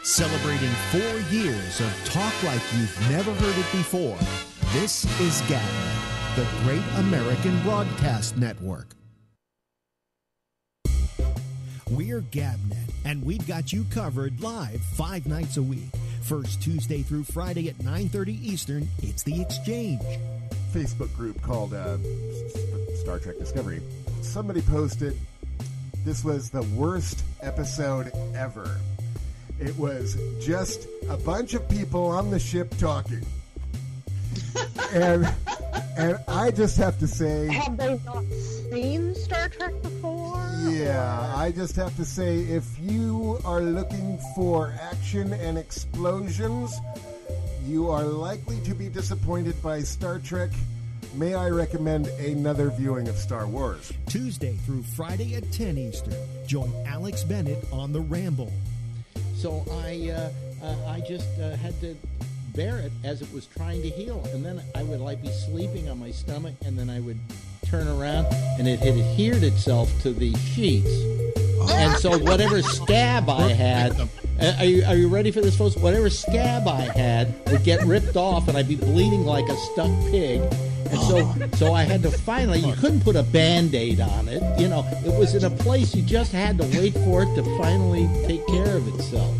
Celebrating 4 years of talk like you've never heard it before. This is GABNET, the Great American Broadcast Network. We're GABNET, and we've got you covered live 5 nights a week. First Tuesday through Friday at 9:30 Eastern, it's The Exchange. Facebook group called Star Trek Discovery. Somebody posted, this was the worst episode ever. It was just a bunch of people on the ship talking. and I just have to say... Have they not seen Star Trek before? Yeah, I just have to say, if you are looking for action and explosions, you are likely to be disappointed by Star Trek. May I recommend another viewing of Star Wars? Tuesday through Friday at 10 Eastern. Join Alex Bennett on the Ramble. So I just had to bear it as it was trying to heal. And then I would be sleeping on my stomach, and then I would turn around, and it had adhered itself to the sheets. And so whatever scab I had, are you ready for this, folks? Whatever scab I had would get ripped off, and I'd be bleeding like a stuck pig. And so I had to finally, you couldn't put a Band-Aid on it. You know, it was in a place you just had to wait for it to finally take care of itself.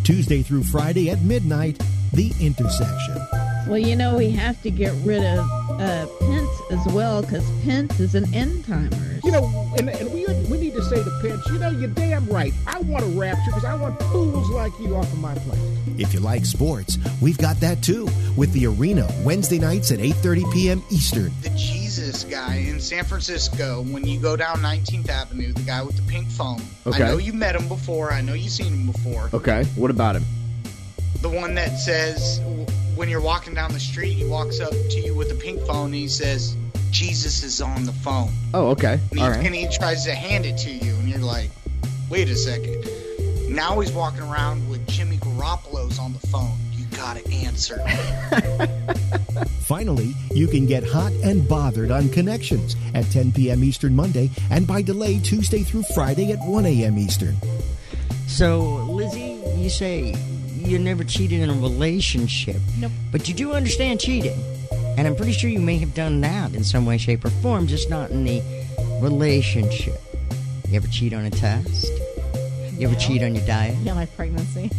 Tuesday through Friday at midnight, The Intersection. Well, you know, we have to get rid of Pence as well, because Pence is an end-timer. You know, and we need to say to Pence, you know, you're damn right. I want a rapture because I want fools like you off of my planet. If you like sports, we've got that too, with The Arena, Wednesday nights at 8:30 p.m. Eastern. The Jesus guy in San Francisco, when you go down 19th Avenue, the guy with the pink phone. Okay. I know you've met him before. I know you've seen him before. Okay, what about him? The one that says, when you're walking down the street, he walks up to you with a pink phone and he says, Jesus is on the phone. Oh, okay. All right. And he tries to hand it to you, and you're like, wait a second. Now he's walking around with Jimmy Garoppolo's on the phone. You gotta answer. Finally, you can get hot and bothered on Connections at 10 p.m. Eastern Monday, and by delay Tuesday through Friday at 1 a.m. Eastern. So, Lizzie, you say you never cheated in a relationship. Nope. But you do understand cheating. And I'm pretty sure you may have done that in some way, shape, or form, just not in the relationship. You ever cheat on a test? You ever cheat on your diet? Yeah, my pregnancy.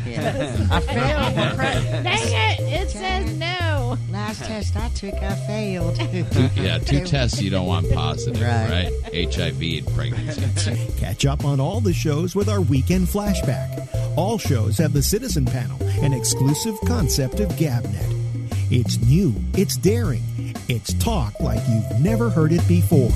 Yeah. I failed my pregnancy. Dang it! It says no. Last test I took, I failed. Two tests you don't want positive, Right. HIV and pregnancy. Catch up on all the shows with our weekend flashback. All shows have the Citizen Panel, an exclusive concept of GABNET. It's new, it's daring, it's talk like you've never heard it before.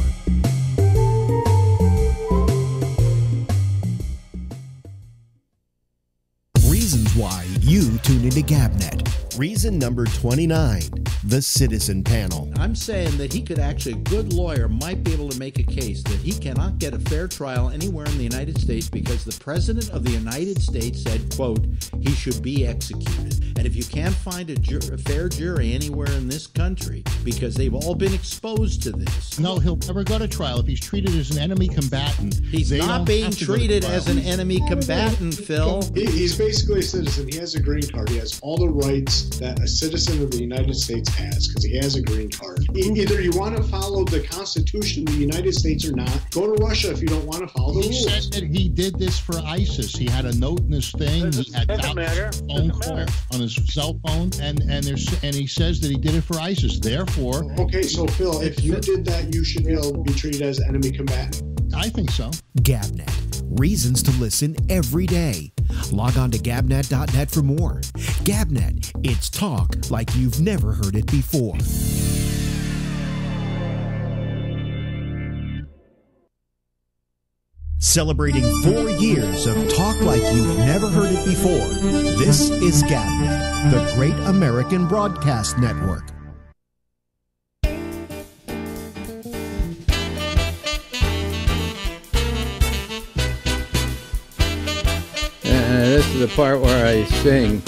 Reasons why you tune into GABNET. Reason number 29, the Citizen Panel. I'm saying that he could actually, a good lawyer might be able to make a case that he cannot get a fair trial anywhere in the United States because the President of the United States said, quote, he should be executed. And if you can't find a fair jury anywhere in this country because they've all been exposed to this. No, he'll never go to trial if he's treated as an enemy combatant. He's not being treated as an enemy combatant, Phil. He's basically a citizen. He has a green card. He has all the rights that a citizen of the United States has because he has a green card. Either you want to follow the Constitution of the United States or not. Go to Russia if you don't want to follow the rules. He said that he did this for ISIS. He had a note in his thing. He had phone calls on his cell phone, and he says that he did it for ISIS. Therefore, okay, so Phil, if you did that, you should be able to be treated as enemy combatant. I think so. GABNET. Reasons to listen every day. Log on to gabnet.net for more. GABNET. It's talk like you've never heard it before. Celebrating 4 years of talk like you've never heard it before. This is GABNET, the Great American Broadcast Network. This is the part where I sing.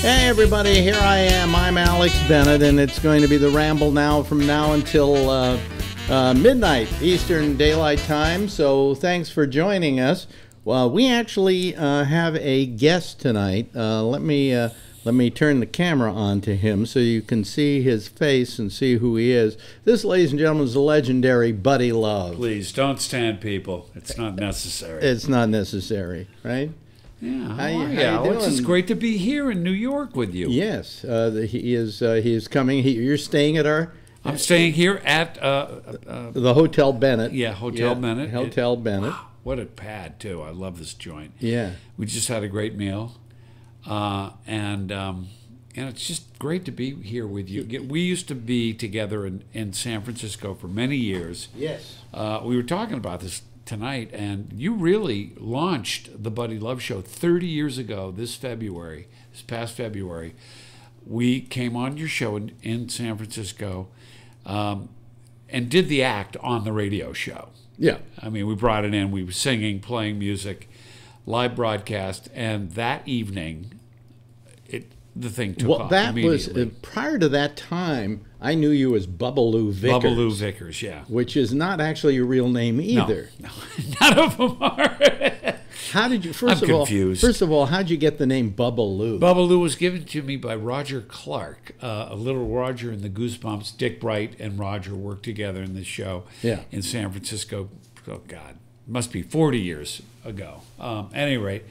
Hey everybody, here I am. I'm Alex Bennett, and it's going to be the Ramble now from now until midnight Eastern Daylight Time. So thanks for joining us. Well, we actually have a guest tonight. Let me turn the camera on to him so you can see his face and see who he is. This, ladies and gentlemen, is the legendary Buddy Love. Please don't stand, people. It's not necessary. It's not necessary, right? Yeah, How you doing? It's great to be here in New York with you. Yes, he is coming. You're staying at our. I'm staying here at the Hotel Bennett. Yeah, Hotel Bennett. Hotel Bennett. Wow, what a pad too! I love this joint. Yeah, we just had a great meal, and it's just great to be here with you. We used to be together in San Francisco for many years. Yes, we were talking about this tonight, and you really launched the Buddy Love Show 30 years ago this past February. We came on your show in San Francisco and did the act on the radio show. Yeah. I mean, we brought it in, we were singing, playing music, live broadcast, and that evening, the thing took off immediately. Was prior to that time, I knew you as Bubbaloo Vickers. Bubbaloo Vickers, yeah. Which is not actually your real name either. No, none of them are. How did you? I'm confused. First of all, how did you get the name Bubbaloo? Bubbaloo was given to me by Roger Clark, a little Roger in the Goosebumps. Dick Bright and Roger worked together in this show in San Francisco. Oh God, must be 40 years ago. At any rate.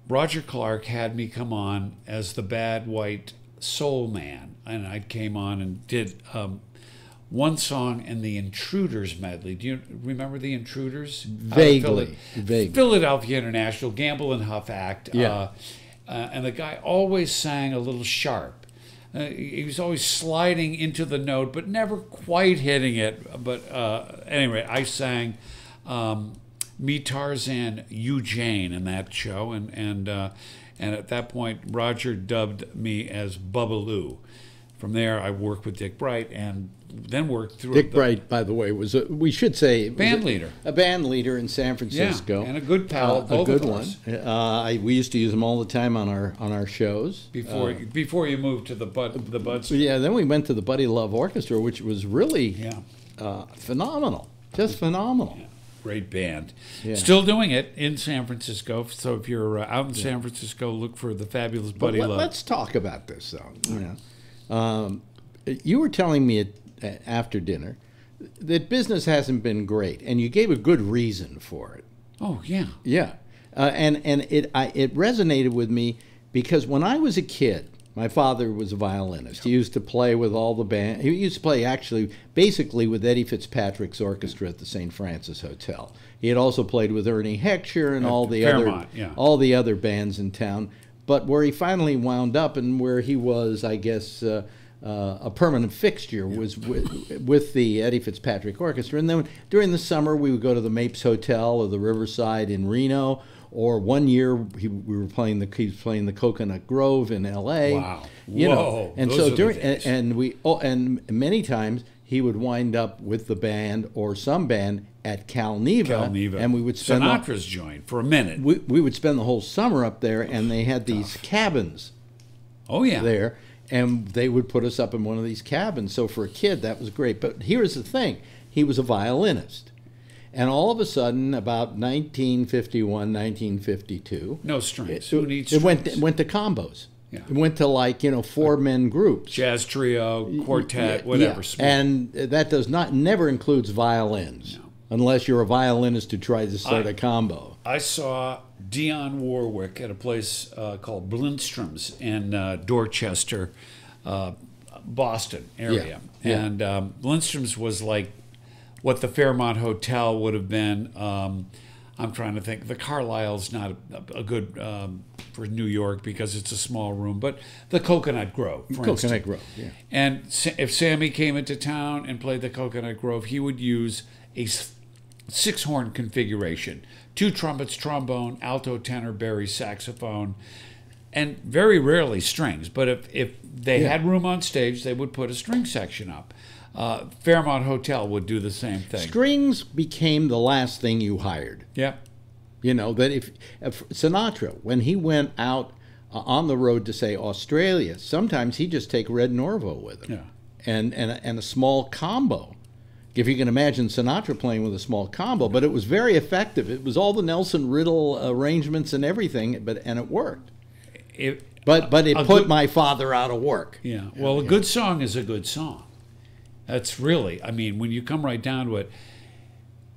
Roger Clark had me come on as the bad white soul man, and I came on and did one song in the Intruders medley. Do you remember the Intruders? Vaguely. Philadelphia International, Gamble and Huff Act. Yeah. And the guy always sang a little sharp. He was always sliding into the note, but never quite hitting it. But anyway, I sang Me Tarzan, You Jane in that show, and at that point Roger dubbed me as Bubbaloo. From there, I worked with Dick Bright, and then worked through. Dick Bright, by the way, was we should say band leader, a band leader in San Francisco, and a good pal, both a good of one. us. We used to use him all the time on our shows. Before you moved to the Buds. Yeah, then we went to the Buddy Love Orchestra, which was really phenomenal, just phenomenal. Yeah. Great band. Yeah. Still doing it in San Francisco. So if you're out in San Francisco, look for the fabulous Buddy Love. Let's talk about this, though. You were telling me after dinner that business hasn't been great, and you gave a good reason for it. Oh, yeah. Yeah. And it resonated with me because when I was a kid, my father was a violinist. He used to play with all the band. He used to play actually basically with Eddie Fitzpatrick's orchestra at the St. Francis Hotel. He had also played with Ernie Heckscher and all the other bands in town. But where he finally wound up and where he was, I guess, a permanent fixture was with the Eddie Fitzpatrick Orchestra. And then during the summer, we would go to the Mapes Hotel or the Riverside in Reno. Or one year he was playing the Coconut Grove in L.A. Wow! And so and many times he would wind up with the band or some band at Cal Neva, and we would spend Sinatra's joint for a minute. We would spend the whole summer up there, and they had these cabins. Oh yeah, there, and they would put us up in one of these cabins. So for a kid, that was great. But here's the thing: he was a violinist. And all of a sudden, about 1951, 1952... No strings. Who needs strings? It went to combos. Yeah. It went to four-men groups. Jazz trio, quartet, whatever. Yeah. And that never includes violins. No. Unless you're a violinist who tries to start a combo. I saw Dionne Warwick at a place called Blindstrom's in Dorchester, Boston area. Yeah. And Blindstrom's was like what the Fairmont Hotel would have been. I'm trying to think. The Carlisle's not a good for New York because it's a small room, but the Coconut Grove, for instance. Coconut Grove, yeah. And if Sammy came into town and played the Coconut Grove, he would use a six-horn configuration: 2 trumpets, trombone, alto, tenor, bass, saxophone, and very rarely strings. But if they had room on stage, they would put a string section up. Fairmont Hotel would do the same thing. Strings became the last thing you hired. Yeah. That if Sinatra, when he went out on the road to, say, Australia, sometimes he'd just take Red Norvo with him, and a small combo. If you can imagine Sinatra playing with a small combo, but it was very effective. It was all the Nelson Riddle arrangements and everything, and it worked. But it put my father out of work. Yeah. Well, a good song is a good song. That's really, I mean, when you come right down to it,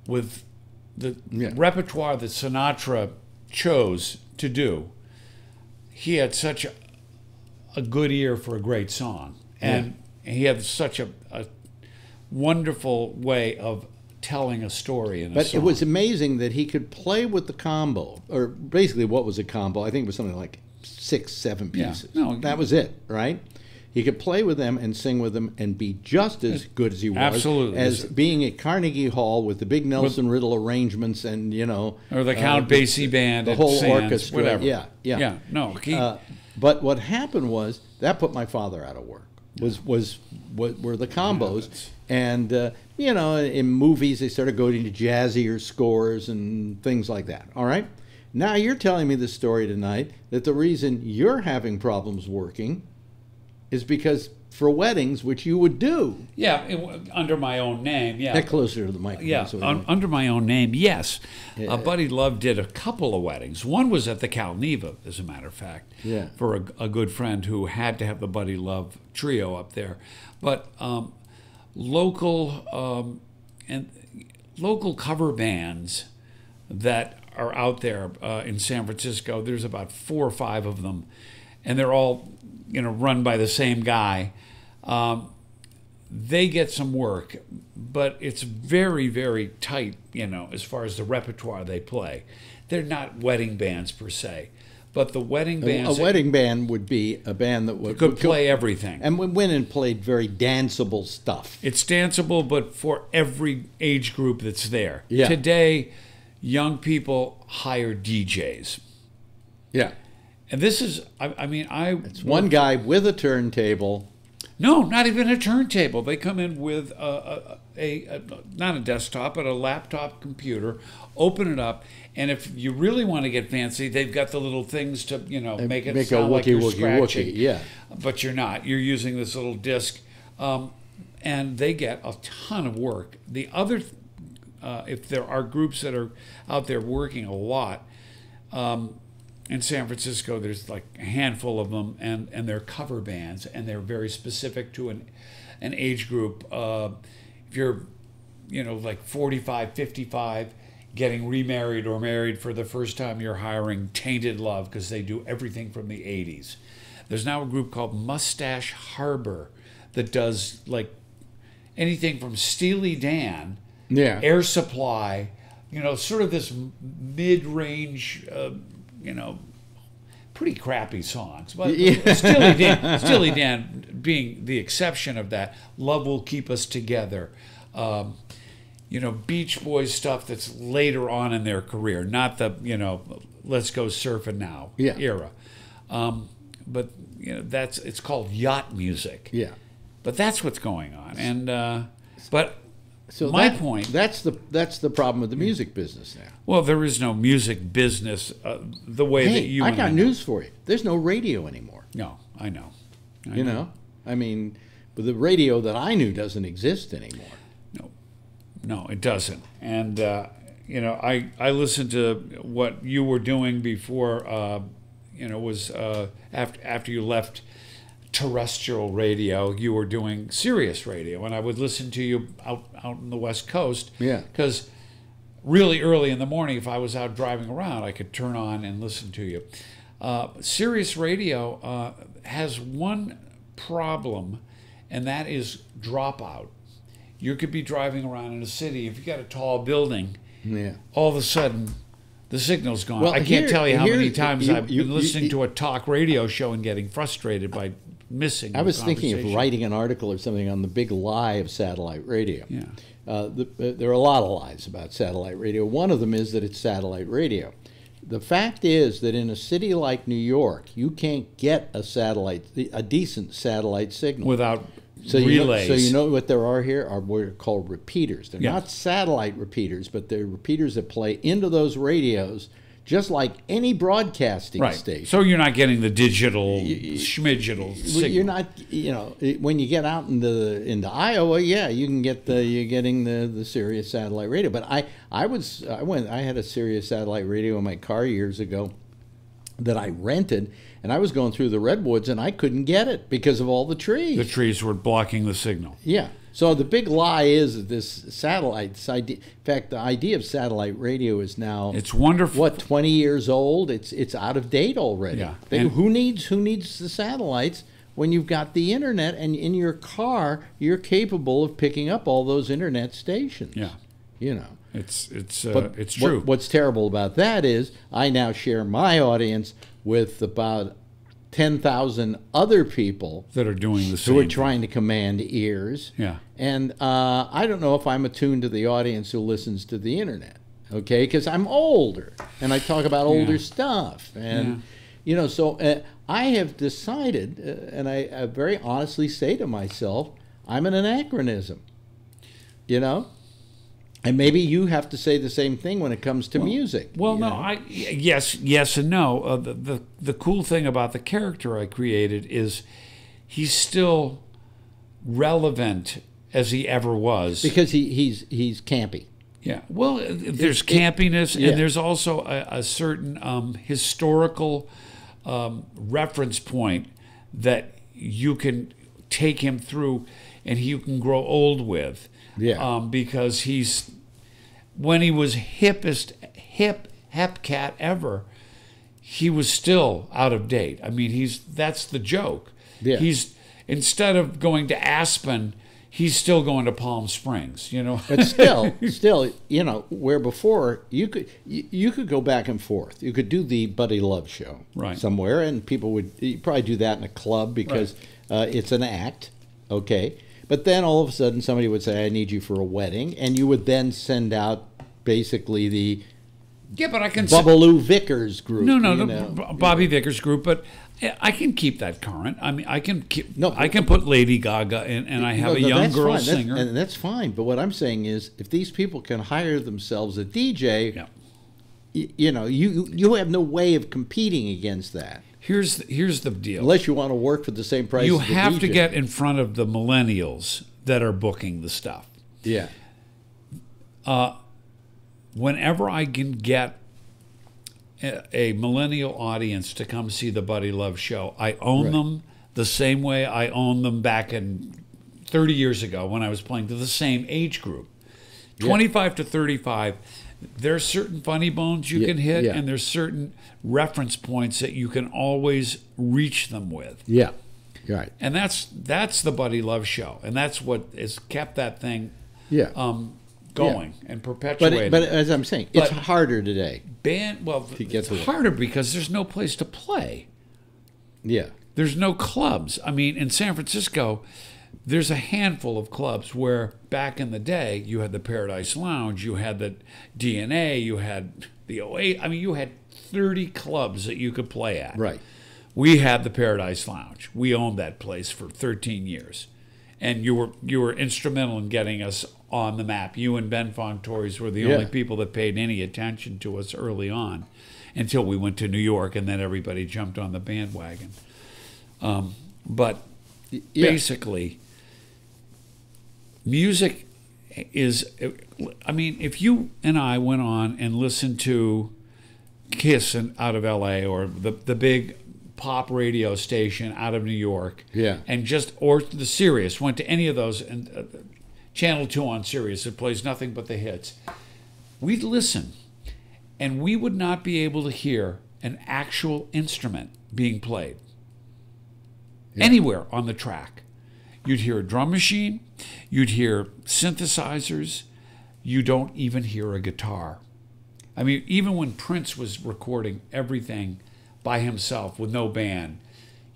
with the repertoire that Sinatra chose to do, he had such a good ear for a great song. And he had such a wonderful way of telling a story in a song. But it was amazing that he could play with the combo, or basically what was a combo? I think it was something like 6, 7 pieces. No, that was it, right? He could play with them and sing with them and be just as good as he was as being at Carnegie Hall with the big Nelson Riddle arrangements and, or the Count Basie band, the whole Sands, orchestra, whatever. Yeah. No, but what happened was that put my father out of work. Were the combos, and in movies they started going to jazzier scores and things like that. All right, now you're telling me the story tonight that the reason you're having problems working is because for weddings, which you would do. Under my own name, Get closer to the microphone. Under my own name, yes. Buddy Love did a couple of weddings. One was at the Cal Neva, as a matter of fact, for a good friend who had to have the Buddy Love trio up there. But local cover bands that are out there in San Francisco, there's about 4 or 5 of them, and they're all run by the same guy. They get some work, but it's very, very tight, as far as the repertoire they play. They're not wedding bands per se, but the wedding bands... A wedding band would be a band that could play everything. And went and played very danceable stuff. It's danceable, but for every age group that's there. Yeah. Today, young people hire DJs. Yeah. And this is, it's one guy with a turntable. No, not even a turntable. They come in with not a desktop, but a laptop computer, open it up, and if you really want to get fancy, they've got the little things to, make it sound like you're scratching. Yeah. But you're not. You're using this little disc, and they get a ton of work. The other, if there are groups that are out there working a lot, in San Francisco, there's like a handful of them, and they're cover bands, and they're very specific to an age group. If you're, like 45, 55, getting remarried or married for the first time, you're hiring Tainted Love because they do everything from the 80s. There's now a group called Mustache Harbor that does like anything from Steely Dan, Air Supply, sort of this mid-range, pretty crappy songs. But Steely Dan being the exception of that. Love Will Keep Us Together. Beach Boys stuff that's later on in their career, not the, Let's Go Surfing Now era. But, it's called yacht music. Yeah. But that's what's going on. And, but... So my point. That's the problem with the music business now. Well, there is no music business the way that you. I got news for you. There's no radio anymore. No, I know. I mean, but the radio that I knew doesn't exist anymore. No, it doesn't. And I listened to what you were doing before. Was after you left terrestrial radio, you were doing Sirius radio, and I would listen to you out on the West Coast. Yeah. Because really early in the morning, if I was out driving around, I could turn on and listen to you. Sirius radio has one problem, and that is dropout. You could be driving around in a city, if you got a tall building, all of a sudden the signal's gone. Well, I can't tell you how many times I've been listening to a talk radio show and getting frustrated by missing. I was thinking of writing an article or something on the big lie of satellite radio. Yeah. There are a lot of lies about satellite radio. One of them is that it's satellite radio. The fact is that in a city like New York, you can't get a decent satellite signal without relays. So you know what there are here are what are called repeaters. They're not satellite repeaters, but they're repeaters that play into those radios just like any broadcasting Right. station. So you're not getting the digital schmidgital signal. You're not, when you get out into Iowa, you're getting the Sirius satellite radio. But I had a Sirius satellite radio in my car years ago that I rented, and I was going through the redwoods and I couldn't get it because of all the trees. The trees were blocking the signal. Yeah. So the big lie is that this satellite idea. In fact, the idea of satellite radio is now, it's wonderful. What, 20 years old? It's out of date already. Yeah. Who needs the satellites when you've got the internet, and in your car you're capable of picking up all those internet stations? Yeah. It's true. What's terrible about that is I now share my audience with about 10,000 other people that are doing the same. Who are trying to command ears. Yeah. And I don't know if I'm attuned to the audience who listens to the internet, okay? Because I'm older, and I talk about older stuff. And, so I have decided, and I very honestly say to myself, I'm an anachronism, And maybe you have to say the same thing when it comes to music. Well, no, yes and no. The cool thing about the character I created is he's still relevant as he ever was. Because he's campy. Yeah. Well, there's campiness, and there's also a certain historical reference point that you can take him through, and you can grow old with. Yeah. Because when he was hep cat ever, he was still out of date. I mean, that's the joke. Yeah. He's, instead of going to Aspen, he's still going to Palm Springs, But still, where before you could go back and forth. You could do the Buddy Love show somewhere, and people would probably do that in a club because it's an act, okay? But then all of a sudden somebody would say, I need you for a wedding, and you would then send out basically the but I can Bubbaloo Vickers group. Bobby Vickers group, but I can keep that current. I mean, I can put Lady Gaga in, and I have a young girl singer. And that's fine. But what I'm saying is, if these people can hire themselves a DJ, you have no way of competing against that. Here's the deal. Unless you want to work for the same price you as the have DJ. to get in front of the millennials that are booking the stuff. Yeah. Whenever I can get a millennial audience to come see the Buddy Love show, I own them the same way I owned them back in 30 years ago when I was playing to the same age group. 25 to 35, there's certain funny bones you can hit, and there's certain reference points that you can always reach them with. Yeah, right. And that's the Buddy Love show, and that's what has kept that thing going and perpetuated. But as I'm saying, it's harder today. It's harder because there's no place to play. Yeah. There's no clubs. I mean, in San Francisco, there's a handful of clubs where back in the day, you had the Paradise Lounge, you had the DNA, you had the 08. I mean, you had 30 clubs that you could play at. Right. We had the Paradise Lounge. We owned that place for 13 years. And you were instrumental in getting us on the map. You and Ben Fong Torres were the only people that paid any attention to us early on until we went to New York, and then everybody jumped on the bandwagon. But basically, music is, I mean, if you and I went on and listened to Kiss out of L.A. or the big pop radio station out of New York, or the Sirius, went to any of those, and Channel 2 on Sirius, it plays nothing but the hits, we'd listen, and we would not be able to hear an actual instrument being played anywhere on the track. You'd hear a drum machine, you'd hear synthesizers, you don't even hear a guitar. I mean, even when Prince was recording everything by himself with no band,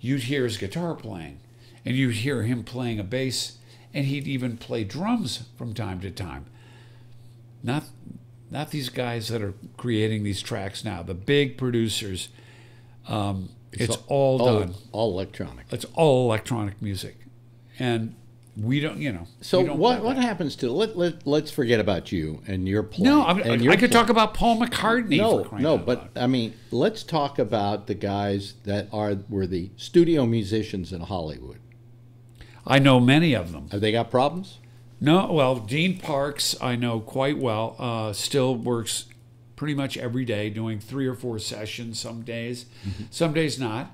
you'd hear his guitar playing, and you'd hear him playing a bass, and he'd even play drums from time to time. Not these guys that are creating these tracks now, the big producers. It's all done. All electronic. It's all electronic music. And we don't, you know. So we don't what happens to let's forget about you and your play. No, I could talk about Paul McCartney. But let's talk about the guys that were the studio musicians in Hollywood. I know many of them. Have they got problems? No, well, Dean Parks I know quite well. Still works pretty much every day, doing 3 or 4 sessions some days, some days not.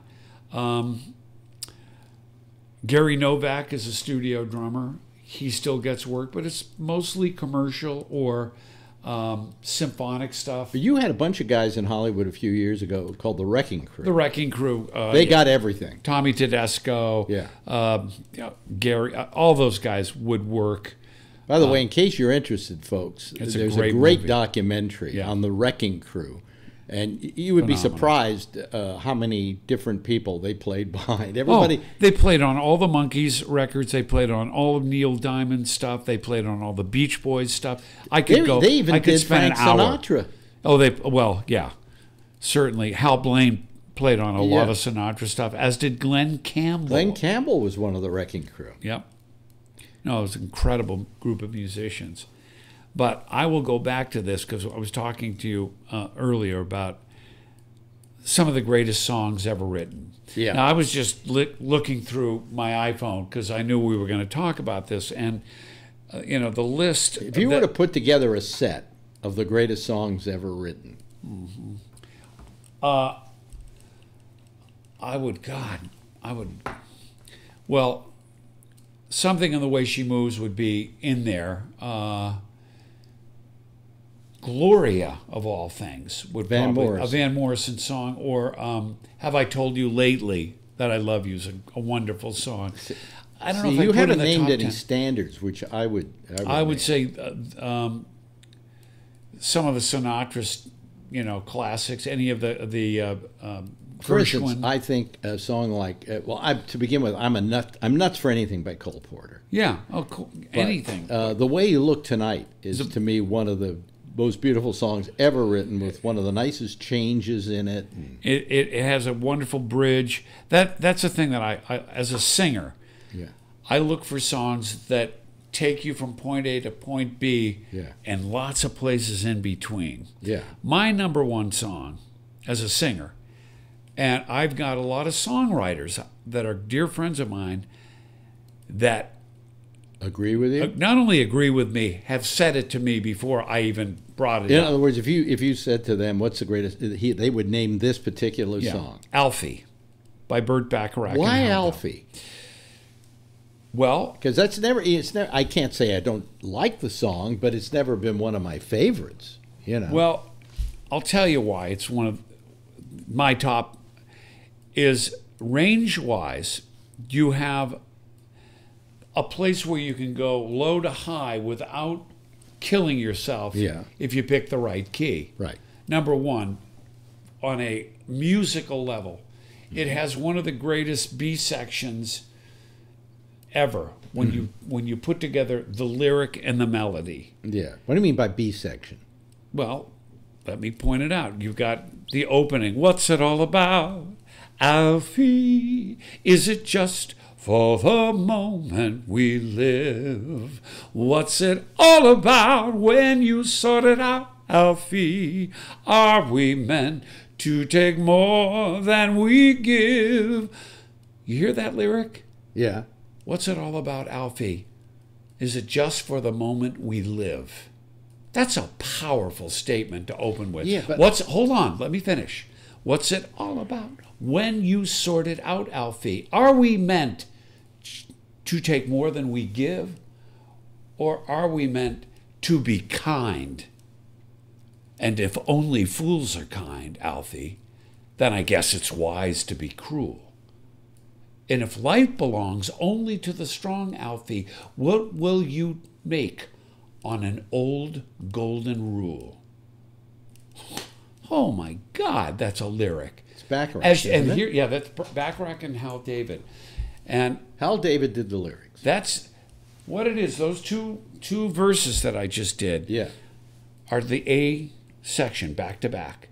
Gary Novak is a studio drummer. He still gets work, but it's mostly commercial or symphonic stuff. But you had a bunch of guys in Hollywood a few years ago called the Wrecking Crew. The Wrecking Crew. They got everything. Tommy Tedesco. Gary. All those guys would work. By the way, in case you're interested, folks, there's a great documentary on the Wrecking Crew. And you would be surprised how many different people they played behind. Everybody. They played on all the Monkees records. They played on all of Neil Diamond's stuff. They played on all the Beach Boys stuff. I could They even did spend Frank an hour. Sinatra. Oh, yeah, certainly. Hal Blaine played on a lot of Sinatra stuff, as did Glenn Campbell. Glenn Campbell was one of the Wrecking Crew. Yep. No, it was an incredible group of musicians. But I will go back to this because I was talking to you earlier about some of the greatest songs ever written. Yeah. Now, I was just looking through my iPhone because I knew we were going to talk about this. And, the list. If you were to put together a set of the greatest songs ever written. I would. Well, Something in the Way She Moves would be in there. Gloria, of all things, would Van probably Morrison. a Van Morrison song, or Have I Told You Lately That I Love You is a wonderful song. I don't know if you I put haven't in the named top any 10. standards, which I would say some of the Sinatra's, classics. Any of the For instance, Gershwin. I think a song like to begin with, I'm nuts for anything by Cole Porter. Yeah, cool. Anything. The Way You Look Tonight is to me one of the most beautiful songs ever written, with one of the nicest changes in it. It has a wonderful bridge. That's the thing that I as a singer, I look for songs that take you from point A to point B, and lots of places in between. Yeah. My number one song as a singer, and I've got a lot of songwriters that are dear friends of mine that agree with you. Not only agree with me, have said it to me before I even brought it In up. other words, if you said to them, "What's the greatest?" they would name this particular song, "Alfie" by Burt Bacharach. Why Alfie? Well, because it's never. I can't say I don't like the song, but it's never been one of my favorites. Well, I'll tell you why. It's one of my top. Is range-wise, you have a place where you can go low to high without killing yourself if you pick the right key. Right. Number one, on a musical level, it has one of the greatest B sections ever when you put together the lyric and the melody. Yeah. What do you mean by B section? Well, let me point it out. You've got the opening. What's it all about? Alfie, is it just for the moment we live? What's it all about when you sort it out, Alfie? Are we meant to take more than we give? You hear that lyric? Yeah. What's it all about, Alfie? Is it just for the moment we live? That's a powerful statement to open with. Yeah, but hold on, let me finish. What's it all about? When you sort it out, Alfie, are we meant to take more than we give? Or are we meant to be kind? And if only fools are kind, Alfie, then I guess it's wise to be cruel. And if life belongs only to the strong, Alfie, what will you make on an old golden rule? Oh my God, that's a lyric. It's Bacharach. That's Bacharach and Hal David. And Hal David did the lyrics. That's what it is. Those two verses that I just did are the A section back to back.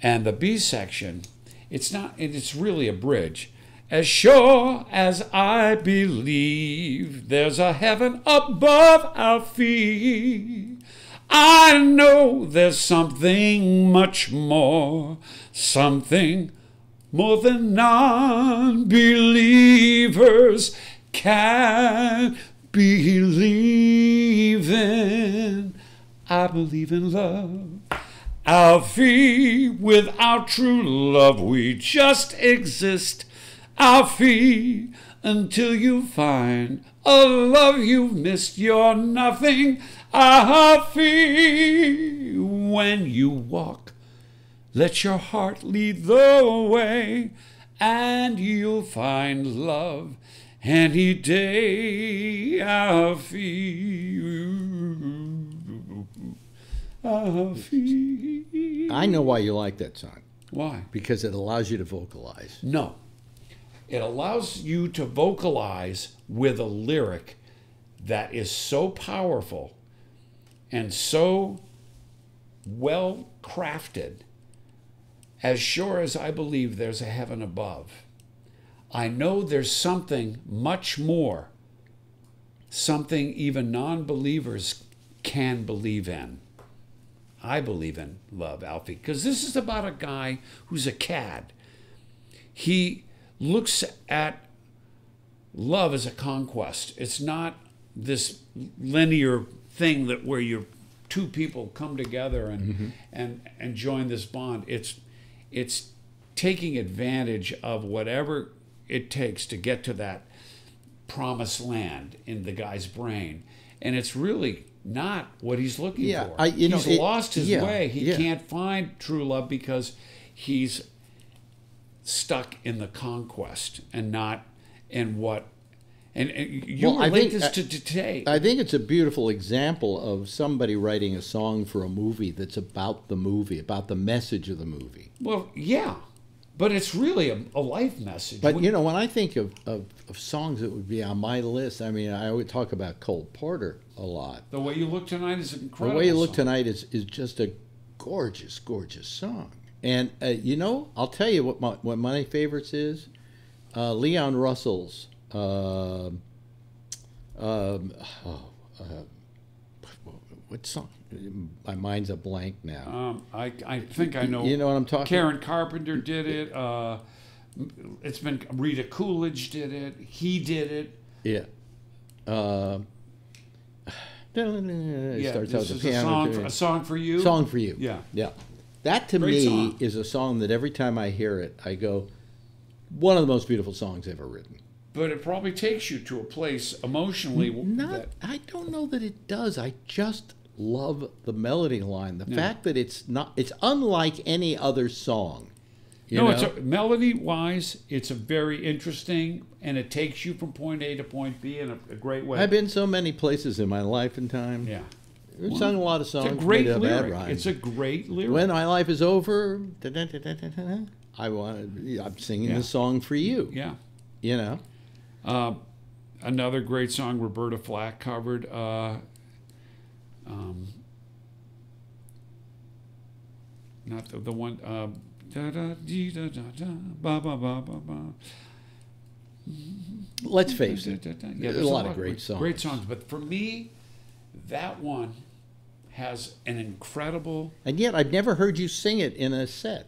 And the B section, it's not. It's really a bridge. As sure as I believe there's a heaven above our feet, I know there's something much more, something more than non-believers can believe in. I believe in love. Alfie, without true love, we just exist. Alfie, until you find a love you've missed, you're nothing. Alfie, when you walk, let your heart lead the way, and you'll find love any day. Alfie, Alfie. I know why you like that song. Why? Because it allows you to vocalize. No. It allows you to vocalize with a lyric that is so powerful and so well crafted. As sure as I believe there's a heaven above, I know there's something much more, something even non-believers can believe in. I believe in love, Alfie, because this is about a guy who's a cad. He looks at love as a conquest. It's not this linear thing that where you two people come together and join this bond. It's taking advantage of whatever it takes to get to that promised land in the guy's brain, and it's really not what he's looking for. He's lost his way. He can't find true love because he's stuck in the conquest and not in what. And you relate this to today. I think it's a beautiful example of somebody writing a song for a movie that's about the movie, about the message of the movie. Well, yeah, but it's really a life message. But when I think of songs that would be on my list, I mean, I would talk about Cole Porter a lot. The Way You Look Tonight is an incredible. The Way You Look song. Tonight is just a gorgeous, gorgeous song. And I'll tell you what one of my favorites is. Leon Russell's. What song? My mind's a blank now. I think I know. You know what I'm talking? Karen Carpenter did it. It's been Rita Coolidge did it. He did it. Yeah. Starts out with the piano. A song for you. Song for you. Yeah. Yeah. That to Great me song. is a song that every time I hear it, I go, one of the most beautiful songs ever written. But it probably takes you to a place emotionally. I don't know that it does. I just love the melody line. The fact that it's unlike any other song. It's melody-wise, it's a very interesting, and it takes you from point A to point B in a great way. I've been so many places in my life and time. Yeah. We've sung a lot of songs. It's a great lyric. It's a great lyric. When my life is over, I'm singing the song for you. Yeah. You know? Another great song Roberta Flack covered. Not the one. Da da dee da da da ba ba ba ba ba. Let's face it. Yeah, there's a lot of great songs. Great songs, but for me, that one has an incredible. And yet, I've never heard you sing it in a set.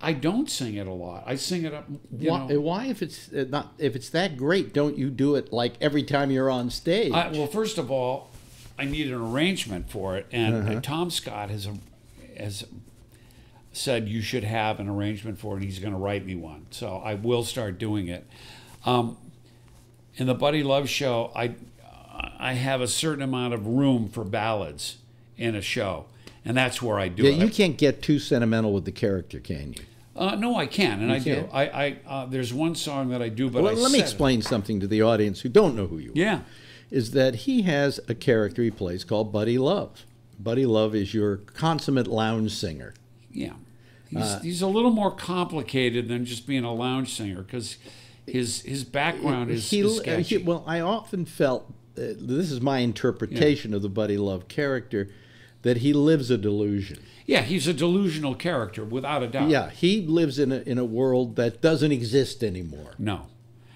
I don't sing it a lot. I sing it up. Why, if it's not, if it's that great, don't you do it like every time you're on stage? Well, first of all, I need an arrangement for it, and Tom Scott has said you should have an arrangement for it. And he's going to write me one, so I will start doing it. In the Buddy Love show, I have a certain amount of room for ballads in a show. And that's where I do it. Yeah, you can't get too sentimental with the character, can you? No, I can, and I do. There's one song that I do, but let me explain something to the audience who don't know who you are. Yeah. Is that he has a character he plays called Buddy Love. Buddy Love is your consummate lounge singer. Yeah. He's a little more complicated than just being a lounge singer because his background is sketchy. Well, I often felt, this is my interpretation of the Buddy Love character, that he lives a delusion. Yeah, he's a delusional character, without a doubt. Yeah, he lives in a world that doesn't exist anymore. No.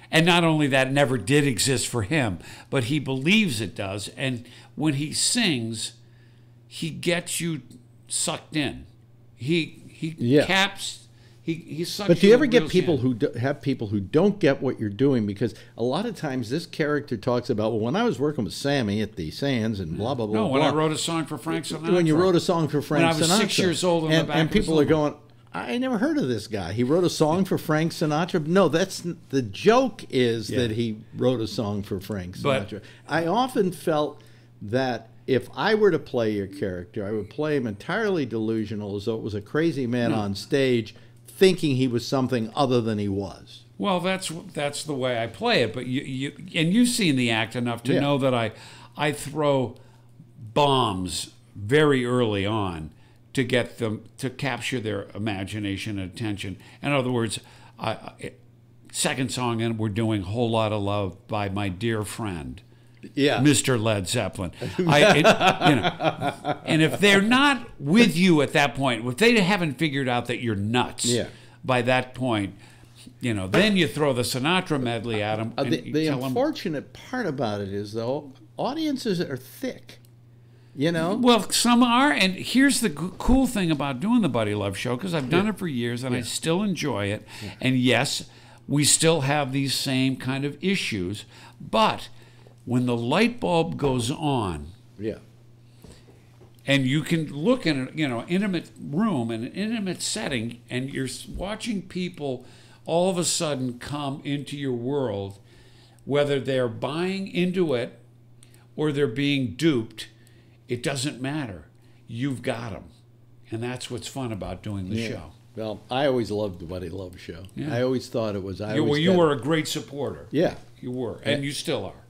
And not only that, it never did exist for him, but he believes it does. And when he sings, he gets you sucked in. He caps. He sucks. But do you ever in get real people sand. who have people who don't get what you're doing? Because a lot of times this character talks about, well, when I was working with Sammy at the Sands and blah blah blah. No, when blah. I wrote a song for Frank Sinatra. When you wrote a song for Frank Sinatra. When I was 6 years old in the back and of the people are saloon. going, I never heard of this guy. He wrote a song for Frank Sinatra. No, that's the joke is that he wrote a song for Frank Sinatra. But I often felt that if I were to play your character, I would play him entirely delusional, as though it was a crazy man on stage thinking he was something other than he was. Well, that's the way I play it. But you've seen the act enough to know that I throw bombs very early on to get them to capture their imagination and attention. In other words, second song, and we're doing "Whole Lot of Love" by my dear friend, Mr. Led Zeppelin. And if they're not with you at that point, if they haven't figured out that you're nuts by that point, then you throw the Sinatra medley at them. The unfortunate part about it is, though, audiences are thick. Well, some are, and here's the cool thing about doing the Buddy Love Show, because I've done it for years and I still enjoy it. And yes, we still have these same kind of issues, but when the light bulb goes on, and you can look in an intimate room, in an intimate setting, and you're watching people all of a sudden come into your world, whether they're buying into it or they're being duped, it doesn't matter. You've got them. And that's what's fun about doing the show. Well, I always loved the Buddy Love Show. Yeah. I always thought it was... You were a great supporter. Yeah. You were. And you still are.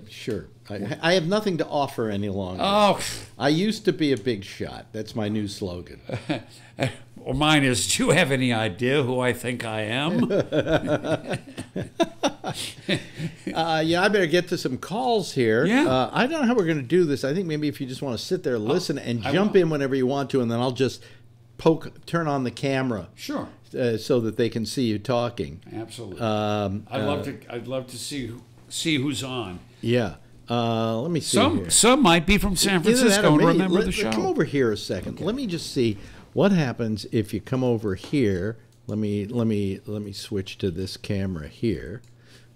Sure. I have nothing to offer any longer. Oh. I used to be a big shot. That's my new slogan. Or mine is, do you have any idea who I think I am? I better get to some calls here. Yeah. I don't know how we're going to do this. I think maybe if you just want to sit there, listen, and jump in whenever you want to, and then I'll just turn on the camera. Sure. So that they can see you talking. Absolutely. I'd love to see who's on. Yeah. Let me see. Some might be from San Francisco and remember the show. Come over here a second. Okay. Let me just see what happens if you come over here. Let me switch to this camera here.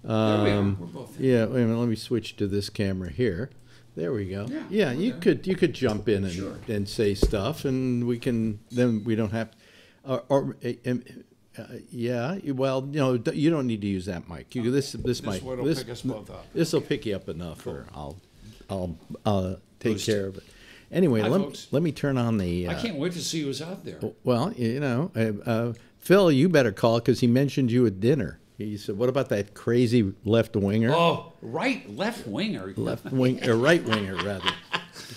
There we are. We're both here. Yeah. Wait a minute. Let me switch to this camera here. There we go. Yeah. You could jump in and say stuff, and we don't have. Well, you don't need to use that mic. This mic. Pick us both up. This will pick you up enough, or I'll take care of it. Anyway, let me turn on the. I can't wait to see who's out there. Well, Phil, you better call because he mentioned you at dinner. He said, "What about that crazy left winger?" Oh, left winger. Left wing or right winger rather.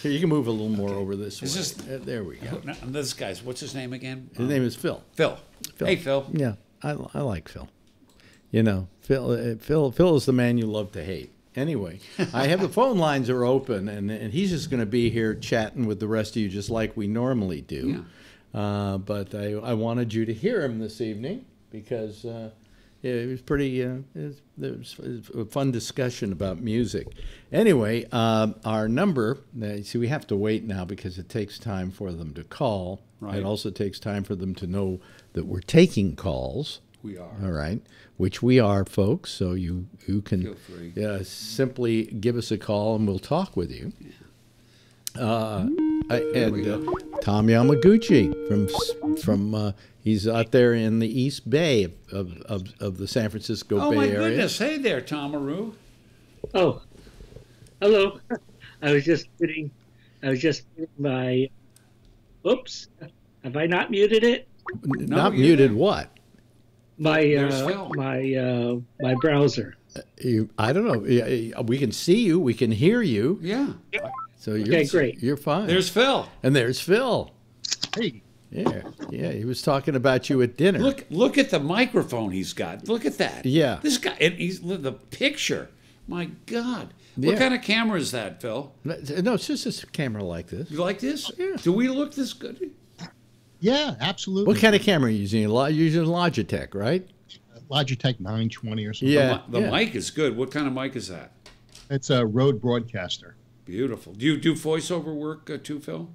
Here, you can move a little more over this way. There we go. This guy's, what's his name again? His name is Phil. Phil. Hey, Phil. Yeah, I like Phil. Phil is the man you love to hate. Anyway, I have the phone lines are open, and he's just going to be here chatting with the rest of you just like we normally do. Yeah. But I wanted you to hear him this evening because it was pretty. It was a fun discussion about music. Anyway, our number. See, we have to wait now because it takes time for them to call. Right. It also takes time for them to know that we're taking calls. We are. All right, which we are, folks. So you can feel free. Simply give us a call and we'll talk with you. Yeah. Tom Yamaguchi from he's out there in the East Bay of the San Francisco Bay Area. Oh my goodness! Hey there, Tomaru. Oh, hello. I was just getting my. Oops, have I not muted it? Not muted what? My my browser. I don't know. We can see you. We can hear you. Yeah. So you're great. You're fine. There's Phil. And there's Phil. Hey. Yeah. He was talking about you at dinner. Look at the microphone he's got. Look at that. Yeah. This guy, and he's the picture. My God, What kind of camera is that, Phil? No, it's just a camera like this. You like this? Yeah. Do we look this good? Yeah, absolutely. What kind of camera are you using? You're using Logitech, right? Logitech 920 or something. Yeah. The mic is good. What kind of mic is that? It's a Rode Broadcaster. Beautiful. Do you do voiceover work too, Phil?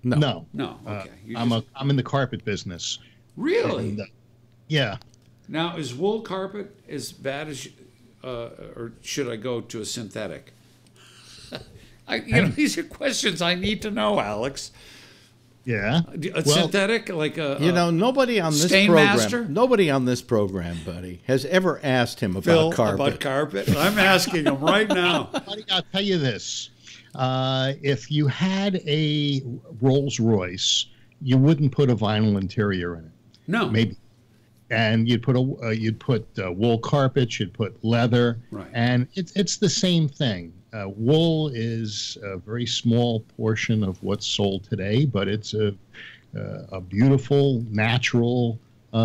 No. No. Okay. I'm in the carpet business. Really? And, yeah. Now, is wool carpet as bad as, or should I go to a synthetic? These are questions I need to know, Alex. Yeah. Synthetic, like a nobody on this program, nobody on this program, buddy, has ever asked him about carpet. About carpet. I'm asking him right now. Buddy, I'll tell you this: if you had a Rolls Royce, you wouldn't put a vinyl interior in it. No, maybe. And you'd put wool carpets, you'd put leather, right. And it's the same thing. Wool is a very small portion of what's sold today, but it's a beautiful, natural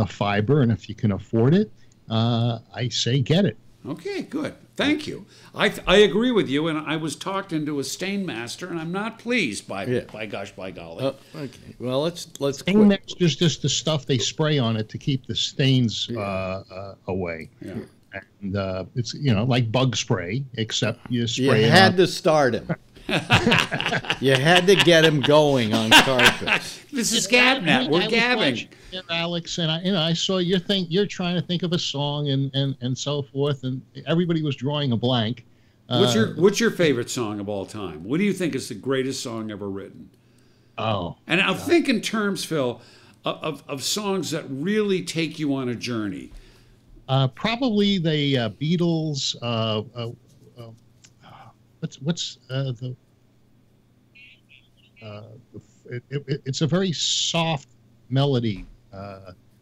fiber, and if you can afford it, I say get it. Okay, good. Thank you. I agree with you, and I was talked into a stain master, and I'm not pleased by golly. Okay. Well, let's. Stain master is just the stuff they spray on it to keep the stains away. Yeah. And it's like bug spray, except you spray. You had to start him. You had to get him going on carpets. This is GabNet. We're gabbing. Alex, and I saw your thing. You're trying to think of a song and so forth, and everybody was drawing a blank. What's your favorite song of all time? What do you think is the greatest song ever written? Oh, and I'll think in terms, Phil, of songs that really take you on a journey. Probably the Beatles. It's a very soft melody.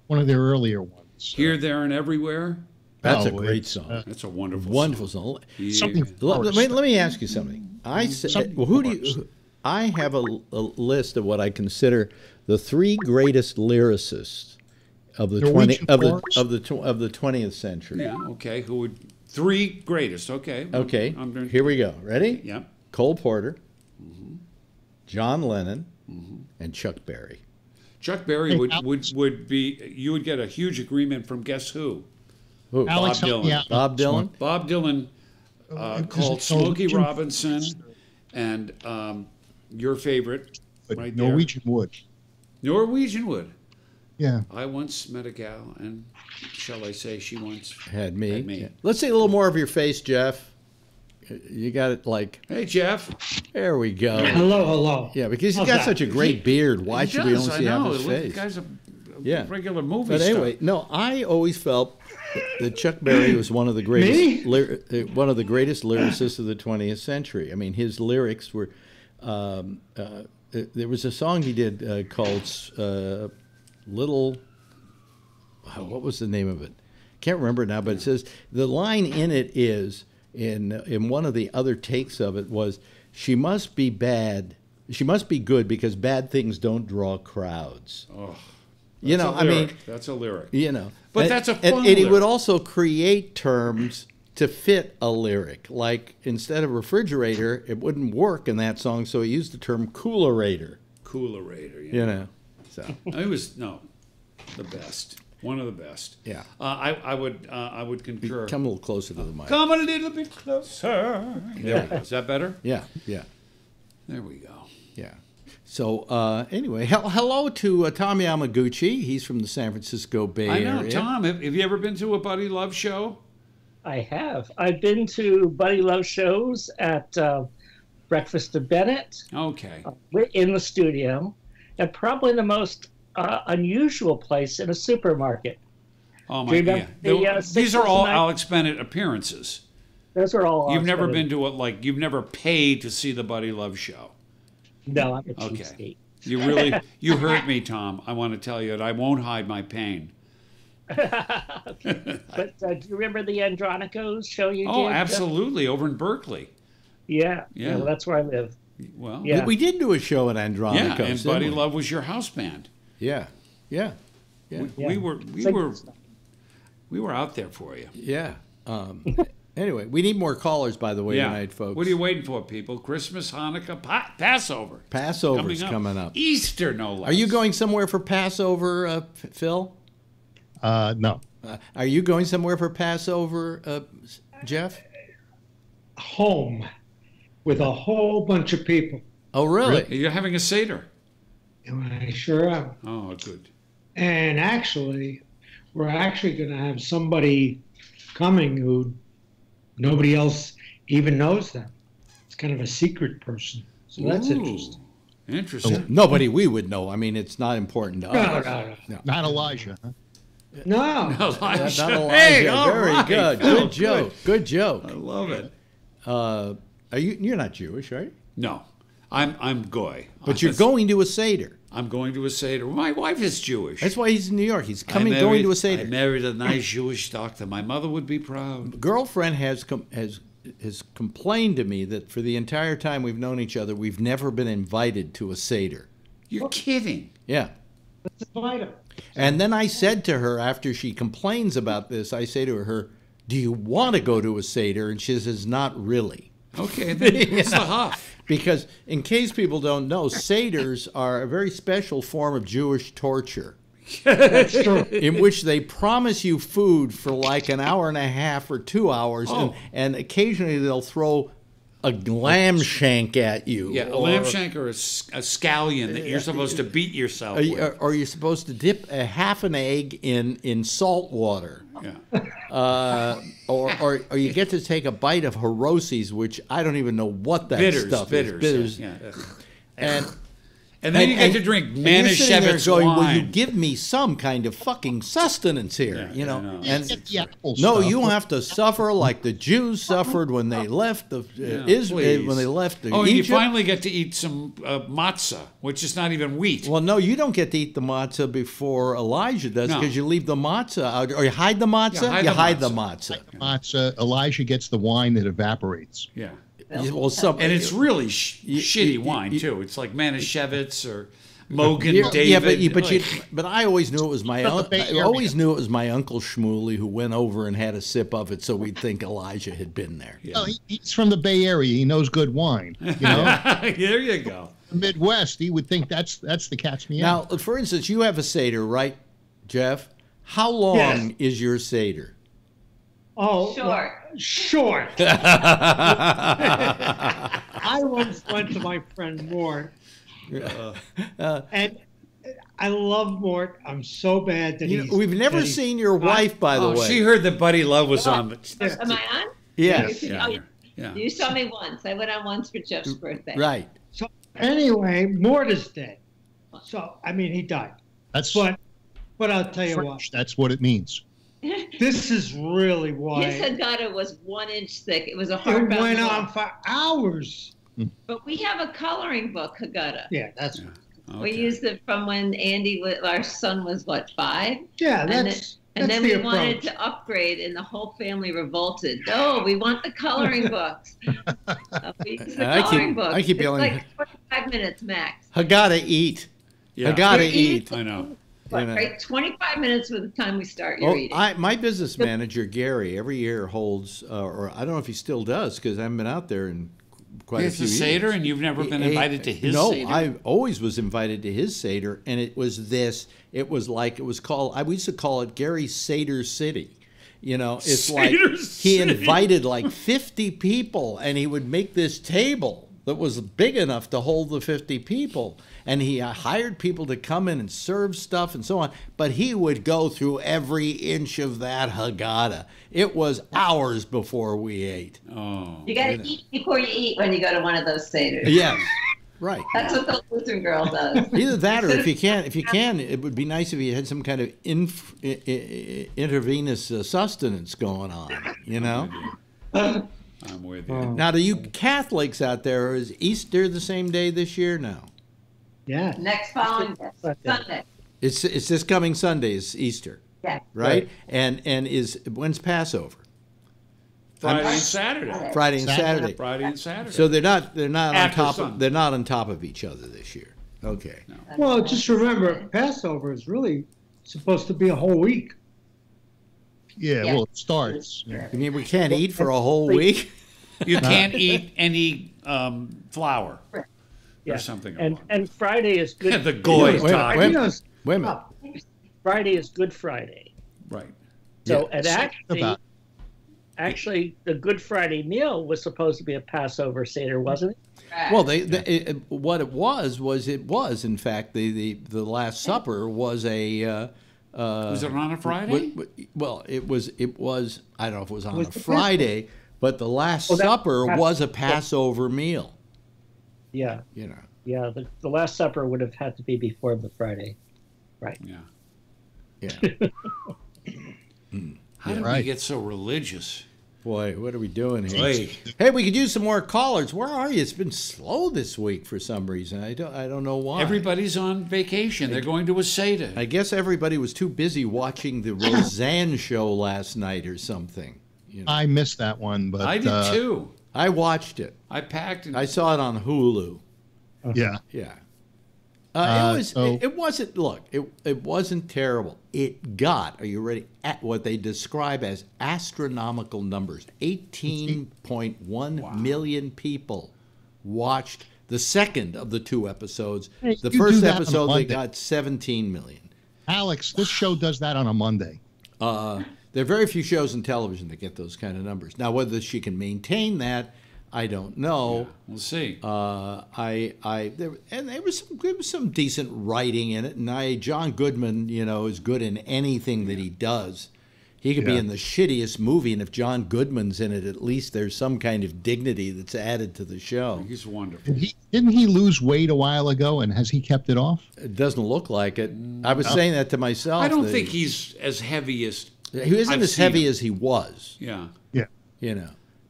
One of their earlier ones. Here, There, and Everywhere. That's a great song. That's a wonderful song. Yeah. Let me ask you something. I have a list of what I consider the 3 greatest lyricists of the 20th century. Yeah. Okay. Who would 3 greatest? Okay. Okay. Here we go. Ready? Yeah. Cole Porter, mm-hmm. John Lennon, mm-hmm. and Chuck Berry. Chuck Berry would be. You would get a huge agreement from guess who? Who? Bob Dylan. Yeah. Bob Dylan. Bob Dylan called Smokey Robinson, and your favorite, right there. Norwegian Wood. Norwegian Wood. Yeah. I once met a gal, and shall I say she once had me. Yeah. Let's see a little more of your face, Jeff. You got it like... Hey, Jeff. There we go. Hello. Yeah, because he's got such a great beard. Why should we only see half his The face? guy's a regular movie But star. anyway, no, I always felt that Chuck Berry was one of the greatest lyricists of the 20th century. I mean, his lyrics were... there was a song he did called Little... what was the name of it? Can't remember now, but it says... The line in it is... In one of the other takes of it was, she must be bad. She must be good because bad things don't draw crowds. Oh, that's a lyric. But that's a fun and he lyric. would also create terms to fit a lyric. Like instead of refrigerator, it wouldn't work in that song, so he used the term coolerator. Coolerator. Yeah. So it was the best. One of the best. Yeah. I would concur. Come a little closer to the mic. Come a little bit closer. There we go. Is that better? Yeah. There we go. Yeah. So anyway, hello to Tom Yamaguchi. He's from the San Francisco Bay Area. I know, Tom. Have you ever been to a Buddy Love show? I have. I've been to Buddy Love shows at Breakfast of Bennett. Okay. In the studio, and probably the most unusual place in a supermarket. Oh my God! These are all Alex Bennett appearances. Those are all. You've never been to you've never paid to see the Buddy Love show. No, I'm a cheapskate. You hurt me, Tom. I want to tell you that I won't hide my pain. But do you remember the Andronicos show you did? Oh, absolutely, over in Berkeley. Yeah. Well, that's where I live. Well, yeah. We did do a show at Andronicos. Yeah, and Buddy Love was your house band. Yeah. We were out there for you. Yeah. Anyway, we need more callers, by the way, tonight, folks. What are you waiting for, people? Christmas, Hanukkah, Passover. Passover's coming up. Easter, no less. Are you going somewhere for Passover, Phil? No. Are you going somewhere for Passover, Jeff? Home with a whole bunch of people. Oh, really? You're having a Seder. I sure am. Oh, good. And actually, we're actually going to have somebody coming who nobody else even knows them. It's kind of a secret person. So that's interesting. Interesting. Nobody we would know. I mean, it's not important to us. No. Not Elijah, huh? No. Elijah. Not Elijah. Hey, all Very right. good. Oh, Good joke. Good joke. I love it. You're not Jewish, right? No, I'm Goy. But you're going to a Seder. I'm going to a Seder. My wife is Jewish. That's why he's in New York. He's going to a Seder. I married a nice Jewish doctor. My mother would be proud. Girlfriend has complained to me that for the entire time we've known each other, we've never been invited to a Seder. You're kidding. Yeah. Let's invite him. And then I said to her, after she complains about this, I say to her, do you want to go to a Seder? And she says, not really. Okay, then it's the huff. Because in case people don't know, Seders are a very special form of Jewish torture. That's true. In which they promise you food for like an hour and a half or 2 hours, and occasionally they'll throw a lamb shank at you. Yeah, a lamb shank or a scallion that you're supposed to beat yourself with. Or you're supposed to dip a half an egg in salt water. Yeah. Or you get to take a bite of Hirosi's, which I don't even know what that stuff is. Bitters. Yeah. And then you get to drink Manischewitz going, wine. well, you give me some kind of fucking sustenance here, you know. And no, you have to suffer like the Jews suffered when they left Israel, when they left and Egypt. you finally get to eat some matzah, which is not even wheat. Well, no, you don't get to eat the matzah before Elijah does, because you leave the matzah out, or you hide the matzah. Yeah, you hide the matzah. Matzah. Elijah gets the wine that evaporates. Yeah. Well, and it's really shitty wine too. It's like Manischewitz or Mogen David. Yeah, but I always knew it was my Uncle Shmuley who went over and had a sip of it, so we'd think Elijah had been there. Yeah. Well, he's from the Bay Area. He knows good wine. You know, there you go. The Midwest, he would think that's the cat's meow. Now, for instance, you have a Seder, right, Jeff? How long is your Seder? Oh, short. I once went to my friend Mort, and I love Mort. I'm so bad that we've never seen your wife, by the way. She heard that Buddy Love was on. Am I on? Yes. Yeah. You saw me once. I went on once for Jeff's birthday. Right. So anyway, Mort is dead. So I mean, he died. But I'll tell you what. That's what it means. This is really why. His Haggadah was 1 inch thick. It was a hardbound. It went on for hours. But we have a coloring book Haggadah. Yeah, that's. Okay. We used it from when Andy, our son, was 5. Yeah, and then we wanted to upgrade, and the whole family revolted. Oh, we want the coloring books. We use the coloring book. I keep yelling. It's like 45 minutes max. Haggadah eat. Yeah. Haggadah eat. I know. Right, 25 minutes from the time we start your eating. My business manager, Gary, every year holds, or I don't know if he still does, because I haven't been out there in quite a few years. It's a Seder, and you've never been invited to his Seder? No, I always was invited to his Seder, and it was called, we used to call it Gary's Seder City. You know, it's Seder like City. He invited like 50 people, and he would make this table that was big enough to hold the 50 people. And he hired people to come in and serve stuff and so on. But he would go through every inch of that Haggadah. It was hours before we ate. Oh, you got to eat before you eat when you go to one of those Seders. Yes, right. That's what the Lutheran girl does. Either that, or if you can, it would be nice if you had some kind of intravenous sustenance going on. You know. I'm with you. Now, to you Catholics out there, is Easter the same day this year? No. Yeah. Next following Sunday. It's this coming Sunday is Easter. Yeah. Right? And when's Passover? Friday and Saturday. Friday and Saturday. Friday and Saturday. So they're not After on top of each other this year. Okay. No. Well, just remember, Passover is really supposed to be a whole week. Yeah, well, it starts. You mean we can't eat for a whole week? You can't eat any flour or something. And Friday is good. The goy talk. Wait a minute. Friday is Good Friday. Right. So and actually, the Good Friday meal was supposed to be a Passover Seder, wasn't it? Well, what it was in fact the Last Supper was a. Was it on a Friday? Well, it was. I don't know if it was on a Friday, but the Last Supper was a Passover meal. Yeah. You know. Yeah, the Last Supper would have had to be before the Friday, right? Yeah. Yeah. How did we get so religious? Boy, what are we doing here? Hey, we could use some more callers. Where are you? It's been slow this week for some reason. I don't know why. Everybody's on vacation. They're going to a Seder. I guess everybody was too busy watching the Roseanne show last night or something. You know. I missed that one, but I did too. I watched it. I packed and I saw it on Hulu. Yeah. Yeah. It wasn't. Look, it wasn't terrible. It got. Are you ready? At what they describe as astronomical numbers. 18.1 million people watched the second of the two episodes. The first episode they got 17 million. Alex, this show does that on a Monday. There are very few shows on television that get those kind of numbers. Now, whether she can maintain that, I don't know. Yeah, we'll see. There was some decent writing in it, and John Goodman, is good in anything that he does. He could be in the shittiest movie, and if John Goodman's in it, at least there's some kind of dignity that's added to the show. He's wonderful. Didn't he lose weight a while ago, and has he kept it off? It doesn't look like it. I was saying that to myself. I don't think he's as heavy as he isn't as heavy as he was. Yeah. Yeah.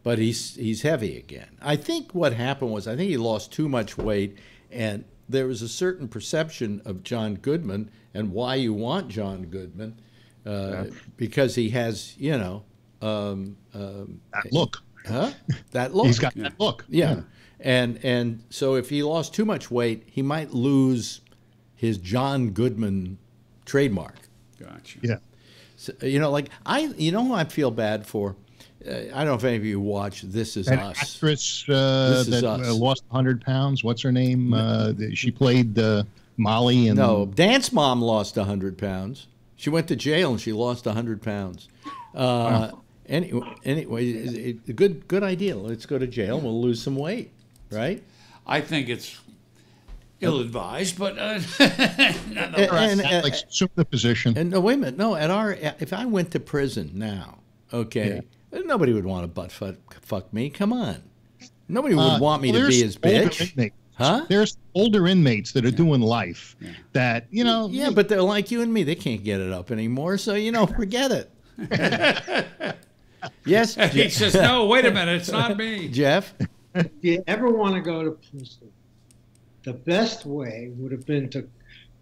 But he's heavy again. I think what happened was he lost too much weight, and there was a certain perception of John Goodman and why you want John Goodman, because he has that look. Huh? That look. He's got that look. Yeah. And so if he lost too much weight, he might lose his John Goodman trademark. Gotcha. Yeah. So, who I feel bad for. I don't know if any of you watch This Is Us. Actress lost 100 pounds. What's her name? She played Molly. No, Dance Mom lost 100 pounds. She went to jail and she lost 100 pounds. Anyway, good idea. Let's go to jail and we'll lose some weight, right? I think it's ill-advised, but like super position. And no, wait a minute. No, if I went to prison now, okay. Yeah. Nobody would want to butt fuck me. Come on. Nobody would want me to be his bitch. Huh? There's older inmates that are doing life that, Yeah, but they're like you and me. They can't get it up anymore. So, forget it. Yes? He says, no, wait a minute. It's not me. Jeff? If you ever want to go to prison, the best way would have been to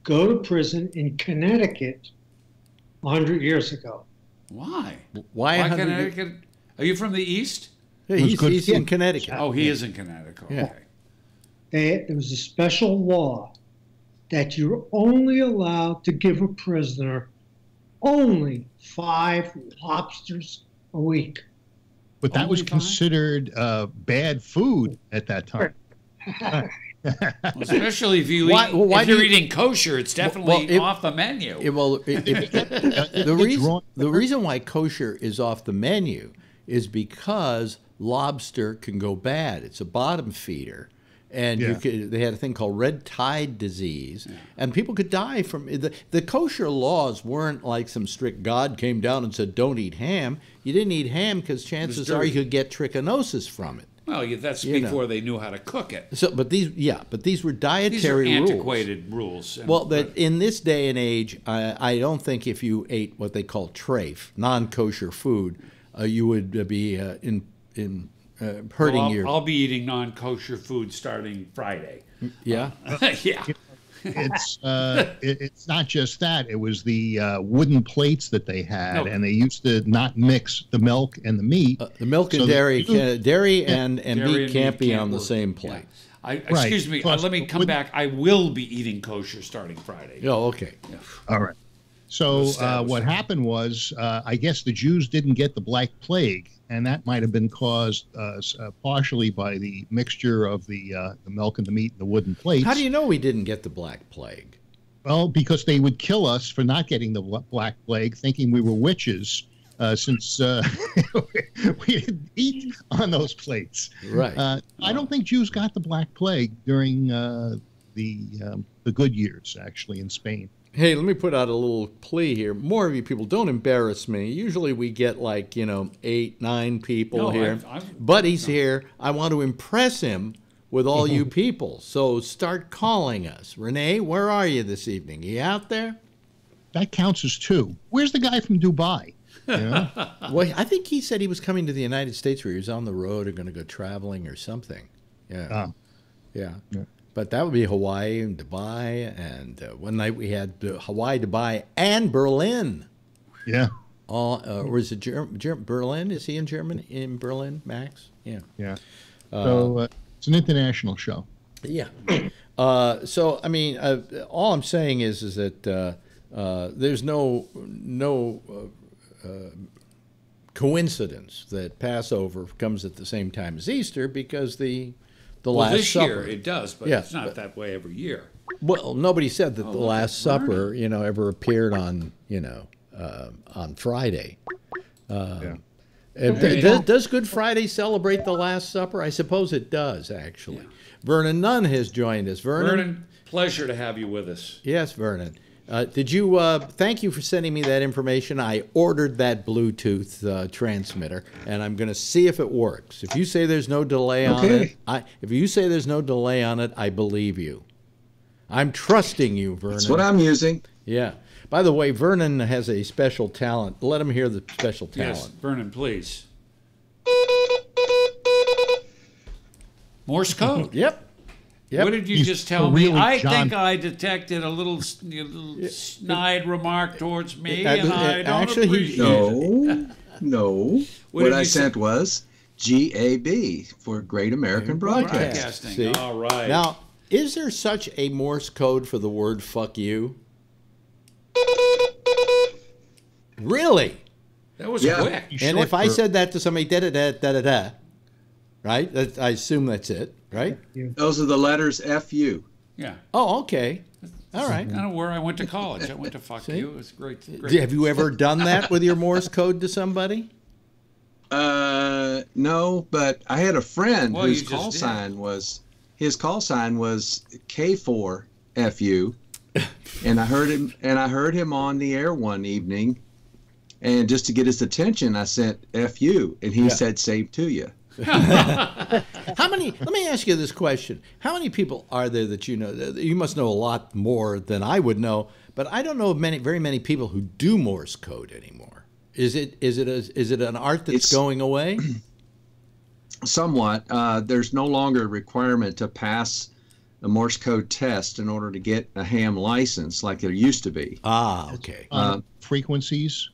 go to prison in Connecticut 100 years ago. Why? Why Connecticut? Are you from the East? Yeah, he's in Connecticut. Oh, he is in Connecticut. Okay. There was a special law that you're only allowed to give a prisoner only 5 lobsters a week. But that was considered bad food at that time. Well, especially if you're eating kosher, it's definitely off the menu. The reason why kosher is off the menu is because lobster can go bad. It's a bottom feeder. And they had a thing called red tide disease, and people could die from the kosher laws weren't like some strict God came down and said, don't eat ham. You didn't eat ham because chances are you could get trichinosis from it. Well, that's before they knew how to cook it. So, but these were dietary rules. These are antiquated rules. Well, in this day and age, I don't think if you ate what they call treif, non-kosher food, you would be hurting your. I'll be eating non-kosher food starting Friday. Yeah, yeah. It's not just that. It was the wooden plates that they had, and they used to not mix the milk and the meat. The milk and dairy and meat can't be on the same plate. Yeah. Excuse me. Let me come back. I will be eating kosher starting Friday. Oh, okay. All right. So what happened was, I guess the Jews didn't get the Black Plague, and that might have been caused partially by the mixture of the milk and the meat and the wooden plates. How do you know we didn't get the Black Plague? Well, because they would kill us for not getting the Black Plague, thinking we were witches, since we didn't eat on those plates. Right. I don't think Jews got the Black Plague during the good years, actually, in Spain. Hey, let me put out a little plea here. More of you people, don't embarrass me. Usually we get 8, 9 people here. Buddy's here. I want to impress him with all you people. So start calling us. Renee, where are you this evening? You out there? That counts as 2. Where's the guy from Dubai? You know? Well, I think he said he was coming to the United States, where he was on the road or going to go traveling or something. Yeah. Yeah. But that would be Hawaii and Dubai. And one night we had Hawaii, Dubai, and Berlin. Yeah. Or is it Berlin? Is he in Germany? In Berlin, Max? Yeah. Yeah. So it's an international show. Yeah. So, I mean, all I'm saying is that there's no coincidence that Passover comes at the same time as Easter, because the Last this Supper. year it does, but it's not that way every year. Well, nobody said that the Last Supper, ever appeared on, on Friday. Does Good Friday celebrate the Last Supper? I suppose it does, actually. Yeah. Vernon Nunn has joined us. Vernon, pleasure to have you with us. Yes, Vernon. Did you? Thank you for sending me that information. I ordered that Bluetooth transmitter, and I'm going to see if it works. If you say there's no delay on it, I believe you. I'm trusting you, Vernon. That's what I'm using. Yeah. By the way, Vernon has a special talent. Let him hear the special talent. Yes, Vernon, please. Morse code. Yep. What did you just tell me? I think I detected a little snide remark towards me, and I don't appreciate it. No. What I sent was GAB for Great American Broadcasting. See? All right. Now, is there such a Morse code for the word "fuck you"? Really? That was quick. And if I said that to somebody, da-da-da-da-da-da, right? I assume that's it, right? Those are the letters FU. Yeah. Oh, okay. All right. Kind of where I went to college. I went to fuck you. It was great. Have you ever done that with your Morse code to somebody? No, but I had a friend whose call sign was K4FU, and I heard him on the air one evening, and just to get his attention, I sent FU, and he said "same to you." How many? Let me ask you this question: how many people are there that you know? You must know a lot more than I would know, but I don't know of very many people who do Morse code anymore. Is it an art that's going away? Somewhat. There's no longer a requirement to pass a Morse code test in order to get a ham license like there used to be. Ah, okay. Frequencies,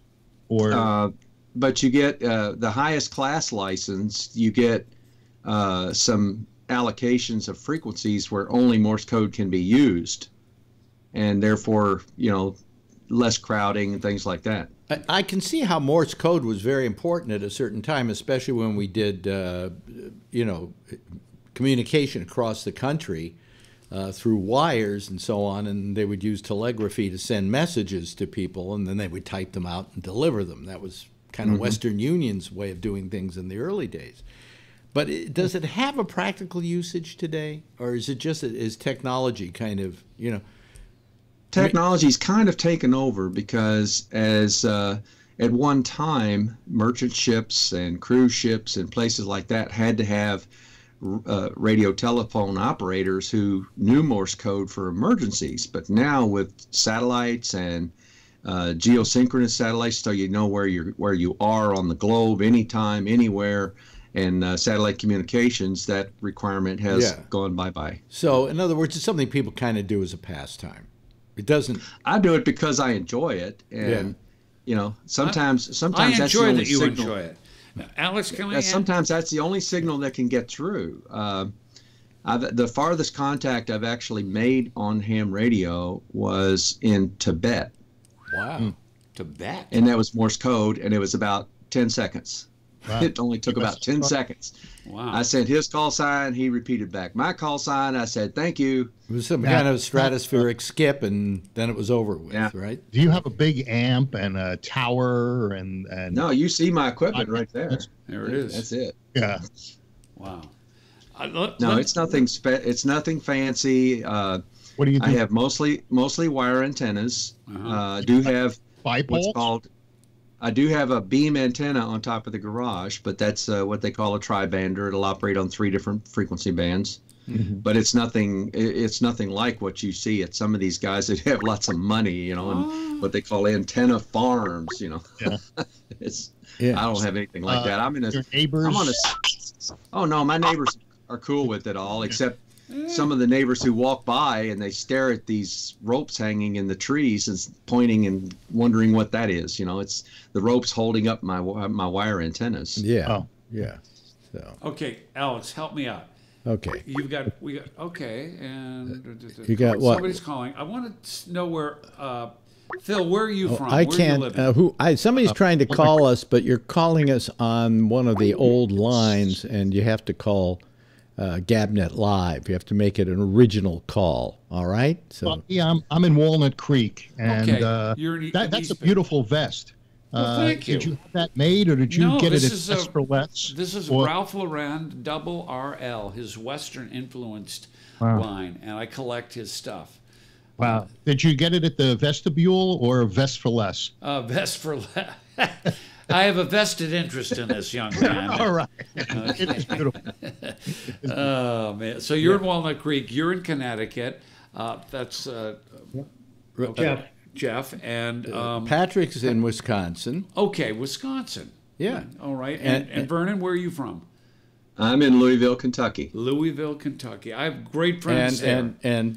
or but you get the highest class license. You get some allocations of frequencies where only Morse code can be used, and therefore, less crowding and things like that. I can see how Morse code was very important at a certain time, especially when we did, communication across the country through wires and so on, and they would use telegraphy to send messages to people, and then they would type them out and deliver them. That was kind of Western Union's way of doing things in the early days. But does it have a practical usage today, or is it just is technology kind of, Technology's kind of taken over because as at one time, merchant ships and cruise ships and places like that had to have radio telephone operators who knew Morse code for emergencies. But now with satellites and geosynchronous satellites, so you know where you are on the globe, anytime, anywhere, and satellite communications, that requirement has gone bye-bye. So, in other words, it's something people kind of do as a pastime. It doesn't. I do it because I enjoy it, and sometimes I that's the only that you signal. enjoy it. Now, Alex, can we? Sometimes that's the only signal that can get through. The farthest contact I've actually made on ham radio was in Tibet, Wow. Tibet. And that was Morse code, and it was about 10 seconds. Wow. It only took about 10 seconds. Wow. I sent his call sign. He repeated back my call sign. I said, thank you. It was some kind of stratospheric skip, and then it was over with, right? Do you have a big amp and a tower? And No, you see my equipment right there. There it is. That's it. Yeah. Wow. No, it's nothing. It's nothing fancy. What do you do? I have mostly wire antennas. I do have what's called. I do have a beam antenna on top of the garage, but that's what they call a tri-bander. It'll operate on 3 different frequency bands. Mm-hmm. But it's nothing. It's nothing like what you see at some of these guys that have lots of money, and what they call antenna farms. Yeah. I don't have anything like that. I'm in a. Your neighbors. I'm on a. Oh no, my neighbors are cool with it all, except some of the neighbors who walk by and they stare at these ropes hanging in the trees and pointing and wondering what that is. It's the ropes holding up my wire antennas. Yeah. Oh. Yeah. So. Okay, Alex, help me out. Okay. Okay, and You got what? Somebody's calling. I want to know where. Phil, where are you from? I Where can't. Are you living? Somebody's trying to call us, but you're calling us on one of the old lines, and you have to call Gabnet Live. You have to make it an original call. All right. So Well, yeah, I'm in Walnut Creek, and Okay, you're in that's a East Bay. beautiful vest. Well, thank you. Did you have that made, or did you No, get it this at is Best for Less? This is Or- Ralph Lauren Double RL, his Western influenced Wow. line, and I collect his stuff. Wow. Did you get it at the Vestibule or Vest for Less? Vest for less. I have a vested interest in this, young man. All right. Okay. It is beautiful. Oh man! So you're in Walnut Creek. You're in Connecticut. That's Jeff, and Patrick's in Wisconsin. Okay, Wisconsin. Yeah. All right. And Vernon, where are you from? I'm in Louisville, Kentucky. Louisville, Kentucky. I have great friends there. And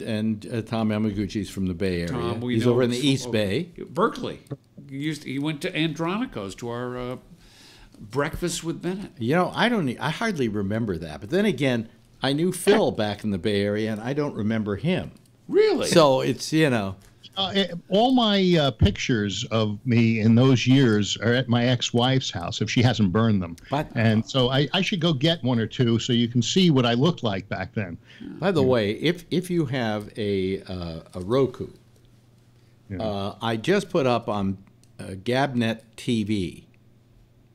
Tom Yamaguchi's from the Bay Area. Tom, He's over in the East Bay. Berkeley. He went to Andronico's to our breakfast with Bennett. I hardly remember that. But then again, I knew Phil back in the Bay Area, and I don't remember him. Really? So it's all my pictures of me in those years are at my ex-wife's house if she hasn't burned them. And so I should go get one or two so you can see what I looked like back then. By the way, if you have a Roku, I just put up on Gabnet TV,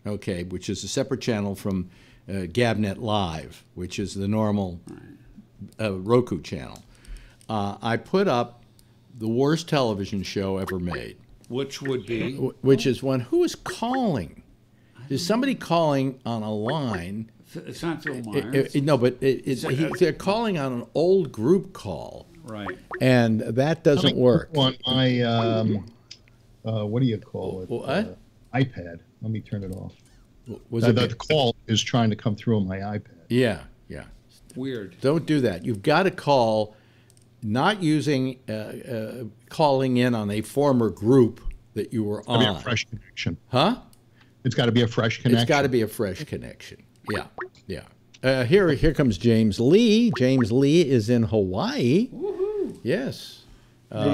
okay, which is a separate channel from Gabnet Live, which is the normal Roku channel. I put up the worst television show ever made. Which would be? Which is one. Who is calling? Is somebody calling on a line? It's not Phil Myers. No, but they're calling on an old group call. Right. And that doesn't work. On my, what do you call it? What? iPad. Let me turn it off. The call is trying to come through on my iPad. Yeah. Weird. Don't do that. You've got to call, not using calling in on a former group that you were on. It's got to be a fresh connection. Huh? It's got to be a fresh connection. It's got to be a fresh connection. Yeah. Here comes James Lee. James Lee is in Hawaii. Woohoo! Yes. Let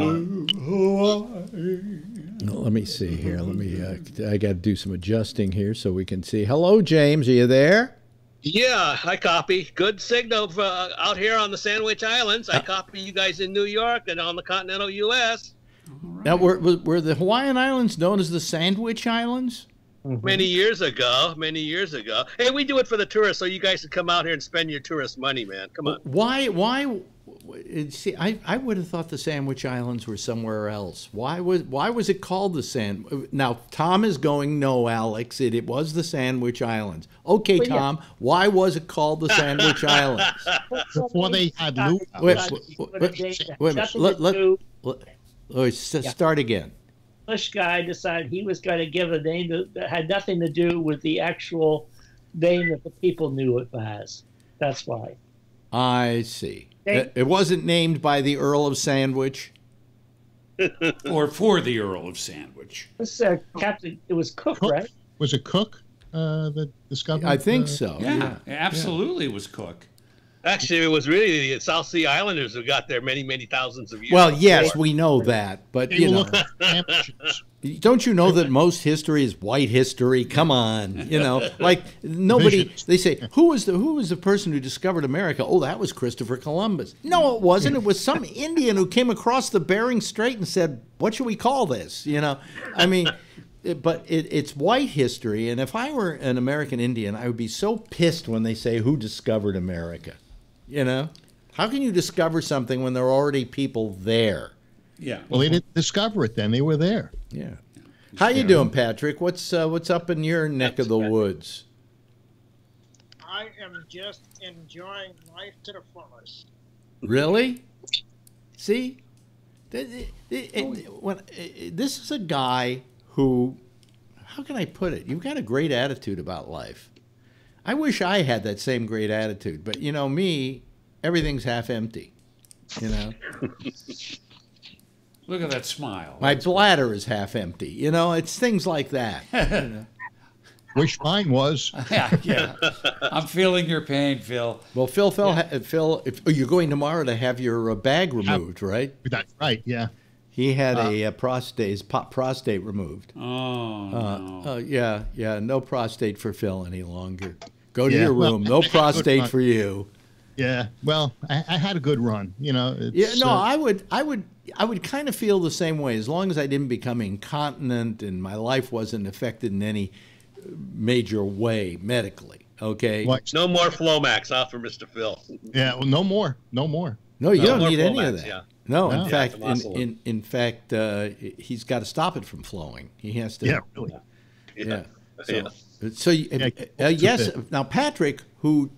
me see here. I got to do some adjusting here so we can see. Hello, James. Are you there? Yeah, I copy. Good signal out here on the Sandwich Islands. I copy you guys in New York and on the continental U.S. Right. Now, were the Hawaiian Islands known as the Sandwich Islands? Many years ago. Hey, we do it for the tourists, so you guys can come out here and spend your tourist money, man. Come on. Why? See, I would have thought the Sandwich Islands were somewhere else. Why was it called the Sand? Now Tom is going, no, Alex, it was the Sandwich Islands. Okay, Tom, why was it called the Sandwich Islands? Before they had Lou. Wait a minute. Start again. English guy decided he was going to give a name that had nothing to do with the actual name that the people knew it as. That's why. I see. It wasn't named by the Earl of Sandwich? Or for the Earl of Sandwich. This Captain, it was Cook, right? Was it Cook that discovered? I think so. Yeah, absolutely it was Cook. Actually, it was really the South Sea Islanders who got there many, many thousands of years. Well, yes, before. we know that, but They you were know, looking for amateurs. don't you know that most history is white history? Come on, you know, like nobody. They say who was the person who discovered America? Oh, that was Christopher Columbus. No, it wasn't. It was some Indian who came across the Bering Strait and said, "What should we call this?" You know, I mean. But it's white history, and if I were an American Indian, I would be so pissed when they say, "Who discovered America?" You know, how can you discover something when there are already people there? Yeah. Well, they didn't discover it then; they were there. Yeah. How you doing, Patrick? What's up in your neck of the woods? I am just enjoying life to the fullest. Really? See, this is a guy who, how can I put it? You've got a great attitude about life. I wish I had that same great attitude, but you know me, everything's half empty. You know. Look at that smile. My bladder is half empty. You know, it's things like that. You know? Wish mine was. Yeah. I'm feeling your pain, Phil. Well, Phil, if you're going tomorrow to have your bag removed, right? That's right. Yeah. He had a prostate removed. Oh, no. Yeah. No prostate for Phil any longer. Go to your room. No prostate for you. Yeah. Well, I had a good run. You know. It's, I would kind of feel the same way as long as I didn't become incontinent and my life wasn't affected in any major way medically. Okay. No more Flomax out for Mr. Phil. Yeah. Well, no more. No, you don't need any of that. Yeah. No, in fact, he's got to stop it from flowing. He has to. Yeah, really. Yeah. So yes. Now, Patrick, who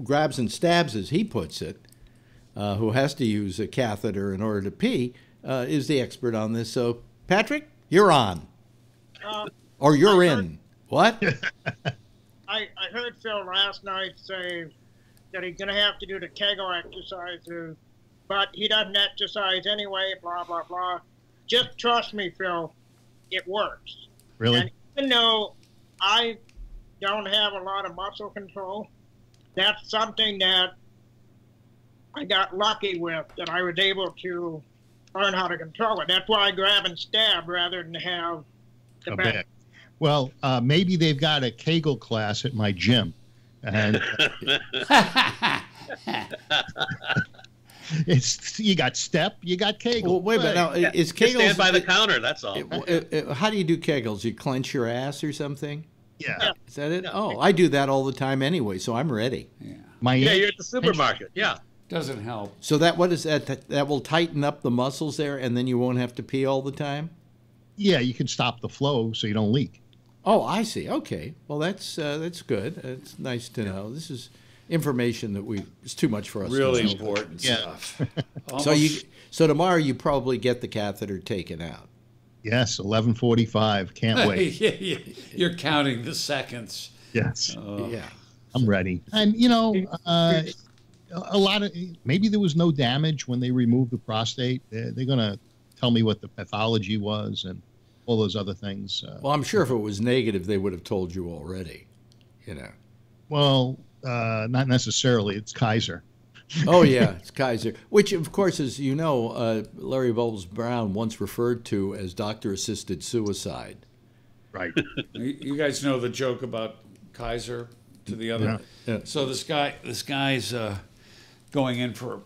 grabs and stabs, as he puts it, who has to use a catheter in order to pee, is the expert on this. So, Patrick, you're on, or you're in. What? I heard Phil last night say that he's going to have to do the Kegel exercises. But he doesn't exercise anyway, blah, blah, blah. Just trust me, Phil, it works. Really? And even though I don't have a lot of muscle control, that's something that I got lucky with, that I was able to learn how to control it. That's why I grab and stab rather than have the bag. Well, maybe they've got a Kegel class at my gym. And you got step, you got Kegel. Well, wait a minute. Now, is Kegels stand by the counter? That's all. How do you do Kegels? You clench your ass or something? Yeah. Is that it? Oh, I do that all the time anyway, so I'm ready. Yeah. You're at the supermarket. Yeah. Doesn't help. So what is that? That will tighten up the muscles there, and then you won't have to pee all the time. Yeah, you can stop the flow so you don't leak. Oh, I see. Okay. Well, that's good. It's nice to know. This is information that it's too much for us. Really to know. important stuff. So tomorrow you probably get the catheter taken out. Yes, 11:45. Can't wait. Yeah. You're counting the seconds. Yes. Yeah. I'm ready. And you know, a lot of maybe there was no damage when they removed the prostate. They're going to tell me what the pathology was and all those other things. Well, I'm sure if it was negative, they would have told you already. You know. Well, not necessarily. It's Kaiser. Oh, yeah, it's Kaiser. Which, of course, as you know, Larry Bowles Brown once referred to as doctor-assisted suicide. Right. You guys know the joke about Kaiser to the other. Yeah. So this guy's going in for,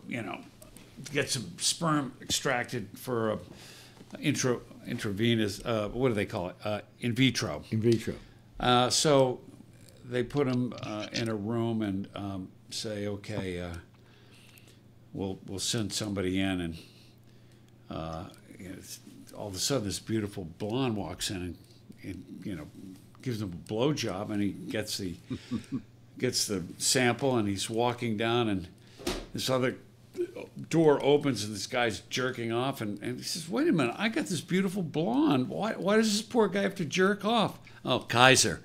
get some sperm extracted for intravenous, what do they call it? In vitro. In vitro. So they put him in a room and say, okay, we'll send somebody in, and all of a sudden this beautiful blonde walks in and gives him a blowjob, and he gets the sample, and he's walking down, and this other door opens, and this guy's jerking off, and he says, wait a minute, I got this beautiful blonde. Why does this poor guy have to jerk off? Oh, Kaiser.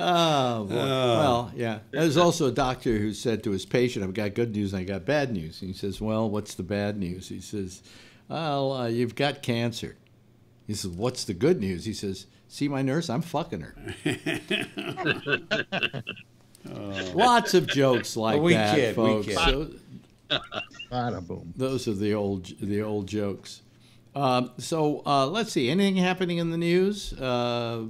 Oh, boy. Well, yeah. There's also a doctor who said to his patient, I've got good news and I got bad news. And he says, well, what's the bad news? He says, well, you've got cancer. He says, what's the good news? He says, See my nurse? I'm fucking her. Lots of jokes like that, folks. Bada boom. Those are the old jokes. So let's see. Anything happening in the news? I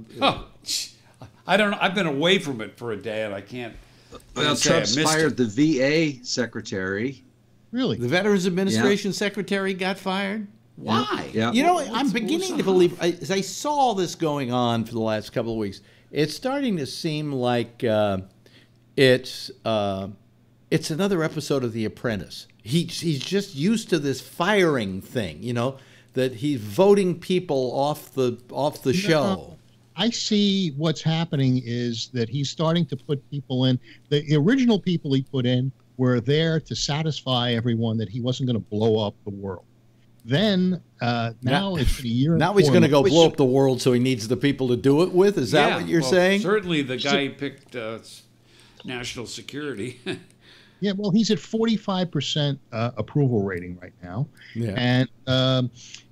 don't know. I've been away from it for a day, and I can't. Well, Trump's fired the VA secretary. Really? The Veterans Administration secretary got fired? Why? Yeah. You know, I'm beginning to believe, as I saw all this going on for the last couple of weeks, it's starting to seem like it's another episode of The Apprentice. He's just used to this firing thing, you know, that he's voting people off the show. I see what's happening is that he's starting to put people in. The original people he put in were there to satisfy everyone that he wasn't going to blow up the world. Then now it's been a year. Now he's going to go blow up the world, so he needs the people to do it with. Is that what you're saying? Certainly, the guy picked national security. Yeah, well, he's at 45% approval rating right now, and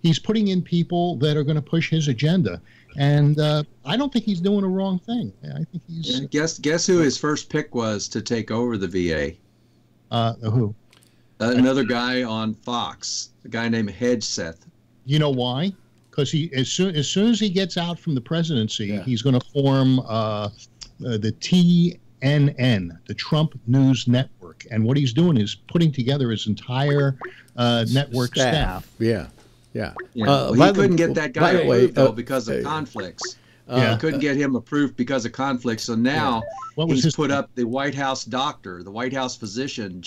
he's putting in people that are going to push his agenda. And I don't think he's doing a wrong thing. I think he's. Guess who his first pick was to take over the VA? Who? Another guy on Fox, a guy named Hedgeseth. You know why? Because as soon as he gets out from the presidency, he's going to form the TNN, the Trump News Network, and what he's doing is putting together his entire network staff. Yeah. Well, he couldn't get that guy approved though because of conflicts. He couldn't get him approved because of conflicts. So now he's put up the White House doctor, the White House physician,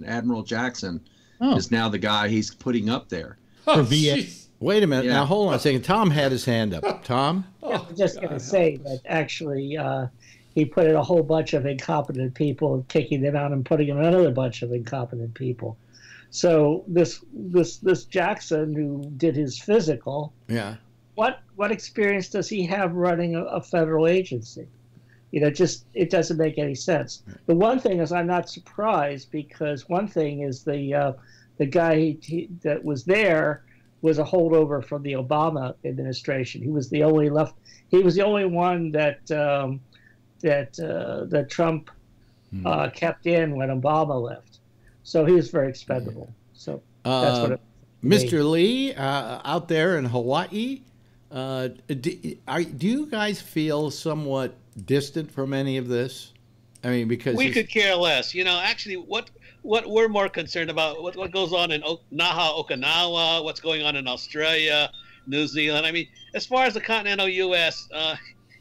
Admiral Jackson, is now the guy he's putting up there. For VA. Wait a minute. Now, hold on a second. Tom had his hand up. Tom? I was just going to say that actually he put in a whole bunch of incompetent people, kicking them out and putting in another bunch of incompetent people. So this Jackson, who did his physical, what experience does he have running a federal agency? You know, it doesn't make any sense. The one thing is, I'm not surprised, because one thing is the guy that was there was a holdover from the Obama administration. He was the only one that Trump kept in when Obama left. So he was very expendable. So that's what it Mr. Lee, out there in Hawaii, do you guys feel somewhat distant from any of this? I mean, because we could care less. You know, actually, what we're more concerned about, what goes on in Naha, Okinawa, what's going on in Australia, New Zealand. I mean, as far as the continental U.S.,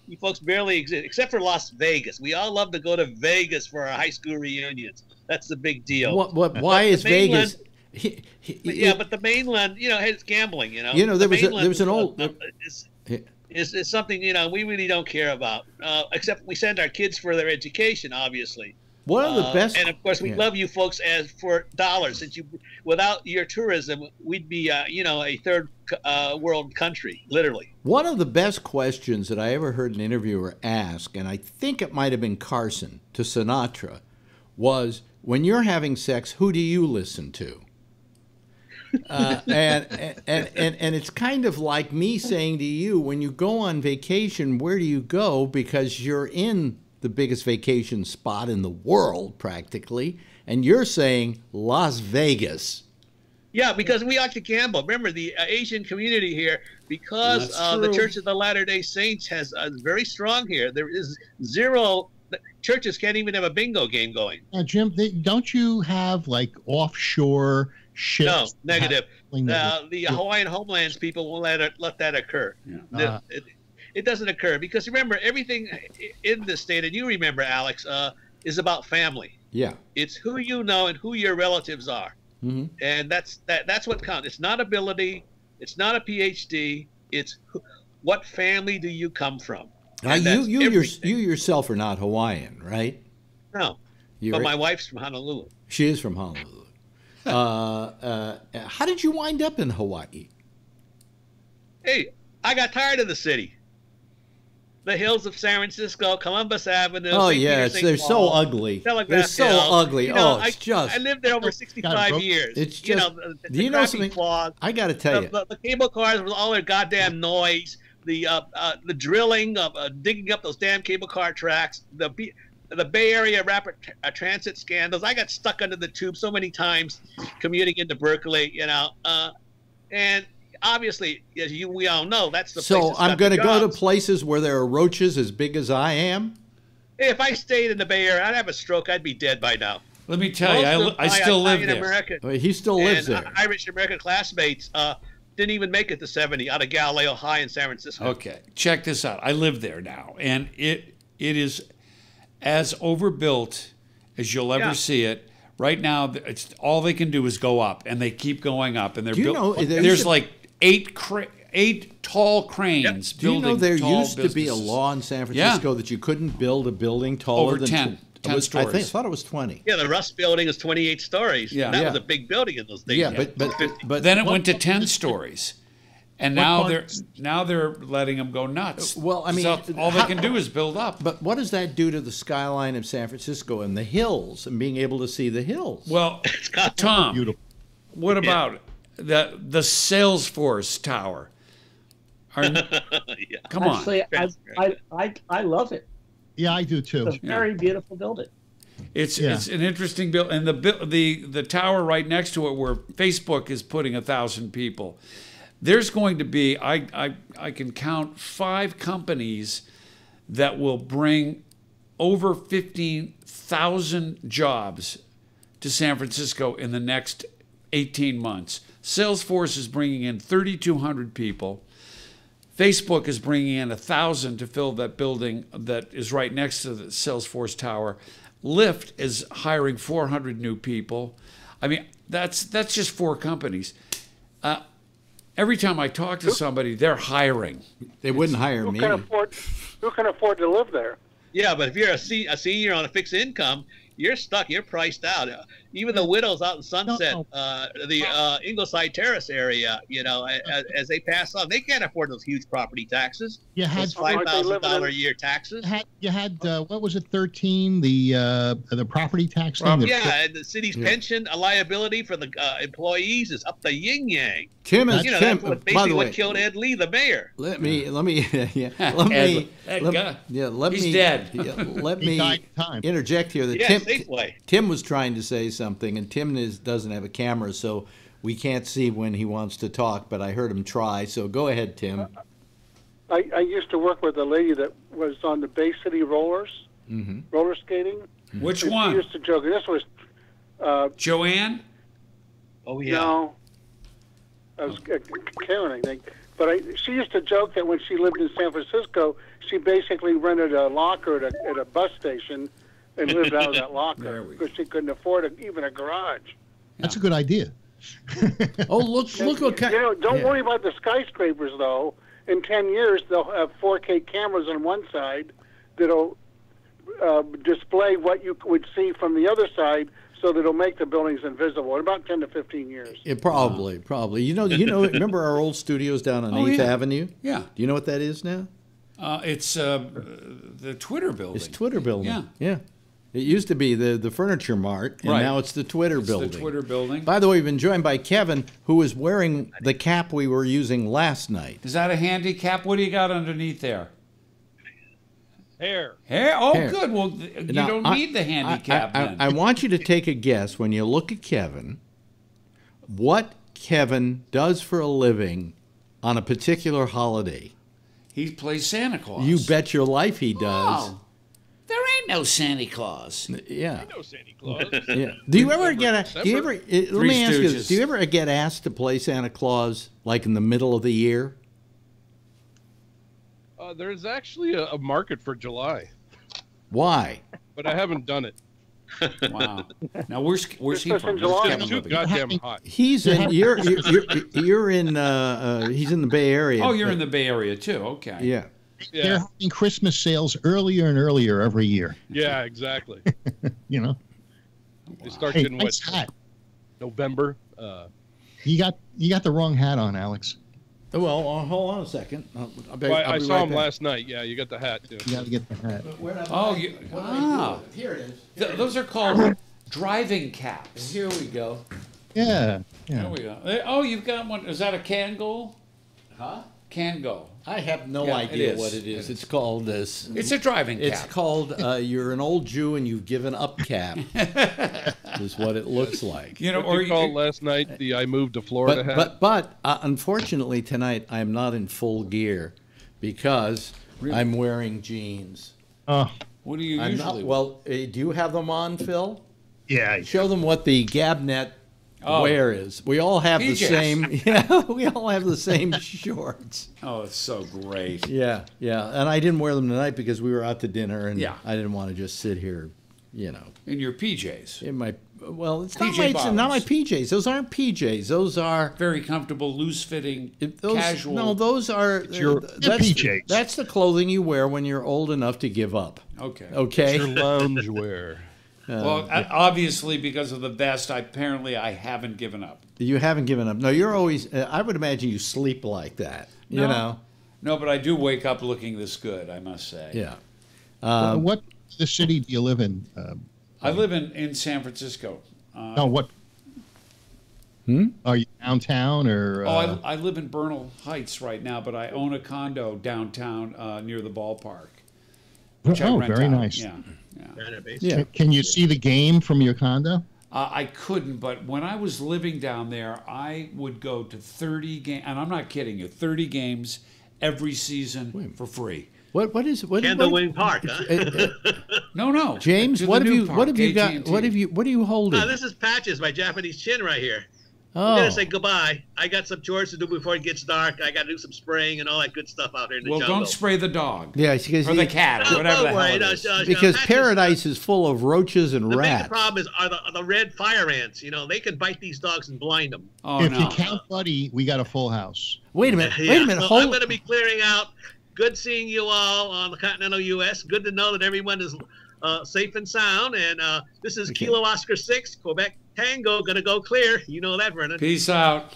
you folks barely exist, except for Las Vegas. We all love to go to Vegas for our high school reunions. That's the big deal. Why is Vegas? But the mainland, you know, it's gambling. You know, there was an old. Is something, you know, we really don't care about, except we send our kids for their education, obviously. One of the best, and of course, we love you folks as for dollars. Since without your tourism, we'd be, a third world country, literally. One of the best questions that I ever heard an interviewer ask, and I think it might have been Carson to Sinatra, was, when you're having sex, who do you listen to? And it's kind of like me saying to you, when you go on vacation, where do you go? Because you're in the biggest vacation spot in the world, practically, and you're saying Las Vegas. Yeah, because we like to gamble. Remember, the Asian community here, because the Church of the Latter-day Saints is very strong here. There is zero. Churches can't even have a bingo game going. Jim, don't you have like offshore ships? No, negative. The Hawaiian homelands people won't let that occur. Yeah. It doesn't occur because, remember, everything in this state, and you remember, Alex, is about family. Yeah. It's who you know and who your relatives are. Mm-hmm. And that's what counts. It's not ability. It's not a PhD. It's what family do you come from? Now, you yourself are not Hawaiian, right? No, but my wife's from Honolulu. She is from Honolulu. How did you wind up in Hawaii? Hey, I got tired of the city. The hills of San Francisco, Columbus Avenue. Oh, yeah, they're so ugly. They're so ugly. You know, it's just. I lived there over 65 years. It's just. Do you know something? Fog, I got to tell you. The cable cars with all their goddamn noise. the drilling of digging up those damn cable car tracks, the Bay Area rapid transit scandals. I got stuck under the tube so many times commuting into Berkeley, you know, and obviously, as we all know, that's the place. So I'm going to go to places where there are roaches as big as I am. If I stayed in the Bay Area, I'd have a stroke. I'd be dead by now. Let me tell you, I still live there. He still lives there. Irish American classmates didn't even make it to 70 out of Galileo High in San Francisco. Okay, check this out. I live there now, and it is as overbuilt as you'll ever see it. Right now, it's all they can do is go up, and they keep going up. And they're there's like eight tall cranes. Do you know there used to be a law in San Francisco that you couldn't build a building taller than 10 stories? I thought it was 20. Yeah, the Rust building is 28 stories. Yeah. That was a big building in those days. Yeah, but then it went to 10 stories. And now they're letting them go nuts. Well, I mean, all they can do is build up. But what does that do to the skyline of San Francisco and the hills and being able to see the hills? Well, Tom, what about the Salesforce Tower? Come on. Actually, I love it. Yeah, I do too. It's a very beautiful building. It's an interesting build, and the tower right next to it, where Facebook is putting 1,000 people. There's going to be, I can count 5 companies that will bring over 15,000 jobs to San Francisco in the next 18 months. Salesforce is bringing in 3,200 people. Facebook is bringing in 1,000 to fill that building that is right next to the Salesforce Tower. Lyft is hiring 400 new people. I mean, that's just 4 companies. Every time I talk to somebody, they're hiring. They wouldn't hire me. Who can afford to live there? Yeah, but if you're a senior on a fixed income, you're stuck. You're priced out. Even the widows out in Sunset, the Ingleside Terrace area, you know, as they pass on, they can't afford those huge property taxes. You had $5,000 a year taxes. You had what was it? 13 the property tax thing. And the city's pension liability for the employees is up the yin yang. Tim, that's what by the way, what killed Ed Lee, the mayor. Let me He's dead. Let me interject here that Tim was trying to say something, and Tim doesn't have a camera, so we can't see when he wants to talk, but I heard him try, so go ahead, Tim. I used to work with a lady that was on the Bay City rollers, roller skating. Which and one? She used to joke. This was Joanne? Oh, yeah. No. I was Karen, I think. But she used to joke that when she lived in San Francisco, she basically rented a locker at a bus station and lived out of that locker because she couldn't afford even a garage. That's a good idea. Look what kind. You know, don't worry about the skyscrapers though. In 10 years, they'll have 4K cameras on one side that'll display what you would see from the other side, so that it'll make the buildings invisible in about 10 to 15 years. Probably. You know. Remember our old studios down on 8th Avenue? Yeah. Do you know what that is now? It's the Twitter building. It's Twitter building. Yeah. It used to be the Furniture Mart, and now it's the Twitter building. The Twitter building. By the way, we've been joined by Kevin, who is wearing the cap we were using last night. Is that a handy cap? What do you got underneath there? Hair. Oh, Hair. good. Well, you don't need the handicap then. I want you to take a guess when you look at Kevin, what Kevin does for a living on a particular holiday. He plays Santa Claus. You bet your life he does. Oh, there ain't no Santa Claus. Yeah. I know Santa Claus. Yeah. Do you ever get let me ask you this. Do you ever get asked to play Santa Claus like in the middle of the year? There's actually a market for July. Why? But I haven't done it. Wow. Now where's he from? It's too goddamn hot. He's in. You're in. He's in the Bay Area. Oh, you're in the Bay Area too. Okay. Yeah. They're having Christmas sales earlier and earlier every year. Yeah, exactly. You know. They start in nice hat. November. You got the wrong hat on, Alex. Well, hold on a second. I saw him last night. Yeah, you got the hat too. You got to get the hat. Here it is. Those are called driving caps. Here we go. Yeah. There we go. Oh, you've got one. Is that a Kangol? Huh? Can go. I have no Yeah, idea what it is. It's called this. It's a driving cap. It's called you're an old Jew and you've given up cap. Is what it looks like. You know, or you called last night the I moved to Florida hat. But unfortunately tonight I'm not in full gear because I'm wearing jeans. What do you usually? Do you have them on, Phil? Yeah. Show them what the Gabnet wear is. We all have the same. Yeah, we all have the same shorts. Oh, it's so great. Yeah, yeah. And I didn't wear them tonight because we were out to dinner, and Yeah. I didn't want to just sit here, you know. In your PJs. In my it's PJ not my PJs. Those aren't PJs. Those are very comfortable, loose-fitting, casual. No, those are that's PJs. That's the clothing you wear when you're old enough to give up. Okay. Okay. It's your lounge wear. Well, obviously, because of the vest, apparently I haven't given up. You haven't given up. No, you're always. I would imagine you sleep like that. You know. No, but I do wake up looking this good, I must say. Yeah. What the city do you live in? I live in San Francisco. What? Are you downtown or? I live in Bernal Heights right now, but I own a condo downtown near the ballpark. Which I rent very out. nice. Yeah. Can you see the game from your condo? I couldn't, but when I was living down there, I would go to 30 games, and I'm not kidding you, 30 games every season for free. What is Candlewing Park, huh? No. James, what have you got? AT&T. What are you holding? This is Patches, my Japanese chin right here. Oh. I'm gonna say goodbye. I got some chores to do before it gets dark. I got to do some spraying and all that good stuff out there in the jungle. Well, don't spray the dog. Yeah, because or the cat, or whatever the hell it is. Because paradise is full of roaches and The rats. big problem are the red fire ants. You know, they can bite these dogs and blind them. Oh, if you count Buddy, we got a full house. Wait a minute. So I'm going to be clearing out. Good seeing you all on the continental U.S. Good to know that everyone is safe and sound. And this is Kilo Oscar 6, Quebec Tango, going to go clear. You know that, Vernon. Peace out.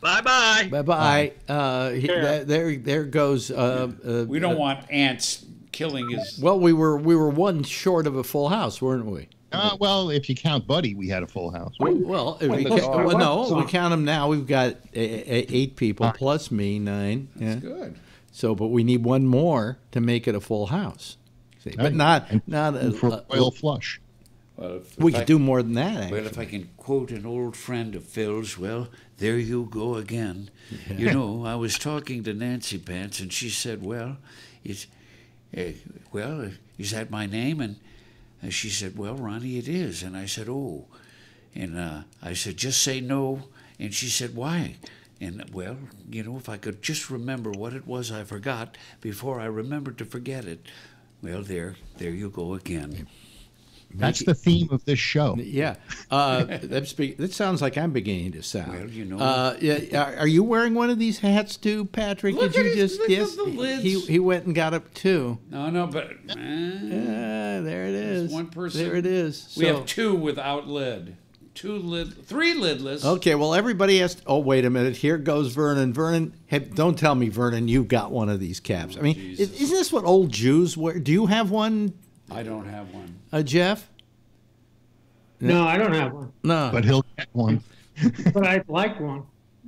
Bye-bye. Bye-bye. There goes... we don't want ants killing his... Well, we were one short of a full house, weren't we? Well, if you count Buddy, we had a full house. Well, if we count them now. We've got 8 people plus me, 9. That's good. So, but we need one more to make it a full house. See, but not for royal flush. Well, if we could do more than that. Actually. Well, if I can quote an old friend of Phil's, well, there you go again. Yeah. You know, I was talking to Nancy Pants, and she said, "Well, is that my name?" And she said, "Well, Ronnie, it is." And I said, "Oh," and I said, "Just say no." And she said, "Why?" And, well, you know, if I could just remember what it was I forgot before I remembered to forget it. Well, there you go again. That's the theme of this show. Yeah. That sounds like I'm beginning to sound. Well, you know. Are you wearing one of these hats too, Patrick? Look at the lids. He went and got up too. No, but... there it is. One person. There it is. We have 2 without lid. 3 lidless. Okay, well, everybody has to... Oh, wait a minute. Here goes Vernon. Vernon, don't tell me, Vernon, you got one of these caps. I mean, isn't this what old Jews wear? Do you have one? I don't have one. Jeff? No, I don't have one. No. But he'll get one. But I'd like one.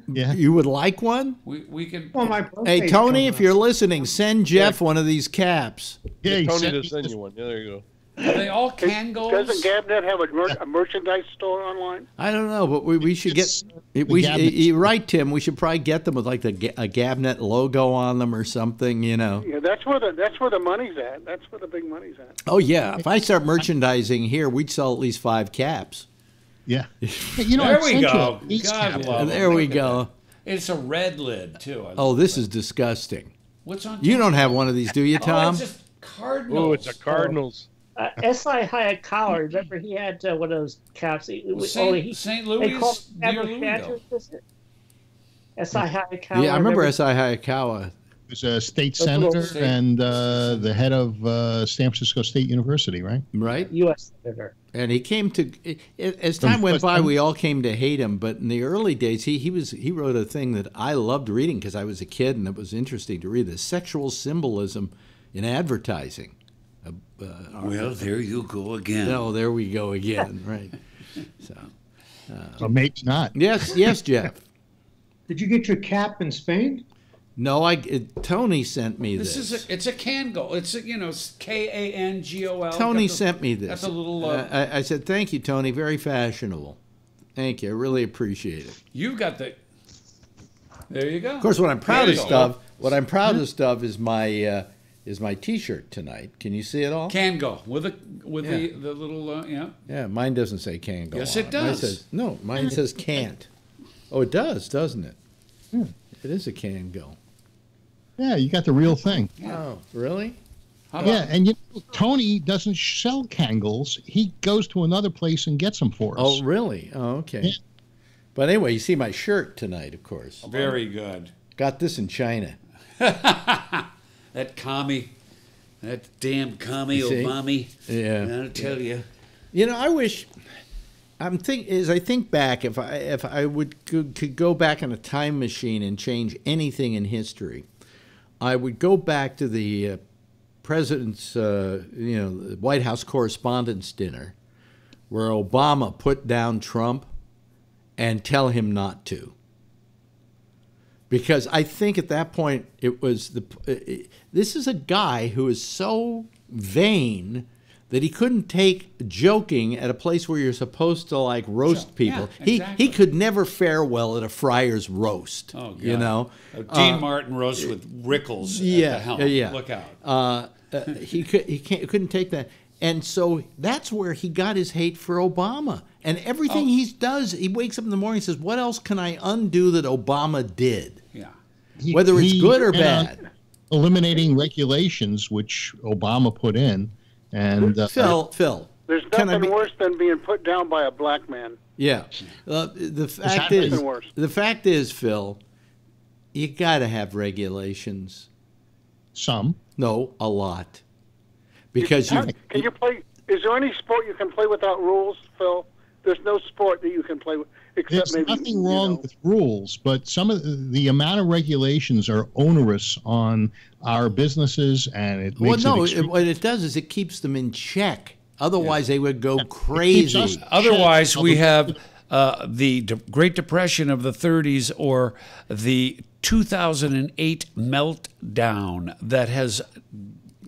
Yeah. You would like one? We can... Well, my Hey, Tony, if you're listening, send Jeff one of these caps. Yeah, Tony to send you one. Yeah, there you go. Are they all can goals? Doesn't Gabnet have a merchandise store online? I don't know, but we should get. You're right, Tim. We should probably get them with like a Gabnet logo on them or something. You know. Yeah, that's where the money's at. That's where the big money's at. Oh yeah, if I start merchandising here, we'd sell at least 5 caps. Yeah. You know, there we go. God love there we go. It's a red lid too. Oh, this is disgusting. What's on? You don't have one of these, do you, Tom? Oh, it's just Cardinals. Oh, it's a Cardinals. S.I. Hayakawa, remember he had one of those caps. St. Louis, near Louisville. S.I. Hayakawa. Yeah, I remember S.I. Hayakawa. He was a state senator and the head of San Francisco State University, right? Right. U.S. senator. And he came to, as time went by, we all came to hate him. But in the early days, he wrote a thing that I loved reading because I was a kid and it was interesting to read, the sexual symbolism in advertising. Well, there you go again. No, there we go again. Right. So maybe not. Yes, Jeff. Did you get your cap in Spain? No, Tony sent me this. It's a Kangol. It's Kangol. Tony sent me this. That's a little. I said, "Thank you, Tony. Very fashionable. Thank you. I really appreciate it." You've got the. There you go. Of course, what I'm proudest of is my T-shirt tonight. Can you see it all? Kangol with the little Yeah, mine doesn't say Kangol. Yes, it does. Mine says can't. Oh, it does, doesn't it? It is a Kangol. Yeah, you got the real thing. Oh, really? Yeah, and Tony doesn't sell Kangols. He goes to another place and gets them for us. Oh, really? Oh, okay. Yeah. But anyway, you see my shirt tonight, of course. Very good. Got this in China. That damn commie Obama. Yeah. I'll tell you. You know, I wish. As I think back, if I could go back in a time machine and change anything in history, I would go back to the president's, the White House Correspondents' Dinner, where Obama put down Trump, and tell him not to. Because I think at that point it was this is a guy who is so vain that he couldn't take joking at a place where you're supposed to like roast people. Yeah, exactly. He could never fare well at a friar's roast. Oh, God. You know, Dean Martin roast with Rickles at the helm. Yeah. Look out. He couldn't take that, and so that's where he got his hate for Obama. And everything he does, he wakes up in the morning and says, "What else can I undo that Obama did?" Yeah, whether it's good or bad. Eliminating regulations, which Obama put in. And Phil, there's nothing worse than being put down by a black man. Yeah, the fact is, Phil, you got to have regulations. Some, no, a lot, because can you play? Is there any sport you can play without rules, Phil? There's no sport that you can play with except there's maybe. Nothing wrong with rules, but some of the amount of regulations are onerous on our businesses, and it makes what it does is it keeps them in check. Otherwise, they would go crazy. Otherwise, we have the Great Depression of the 30s or the 2008 meltdown that has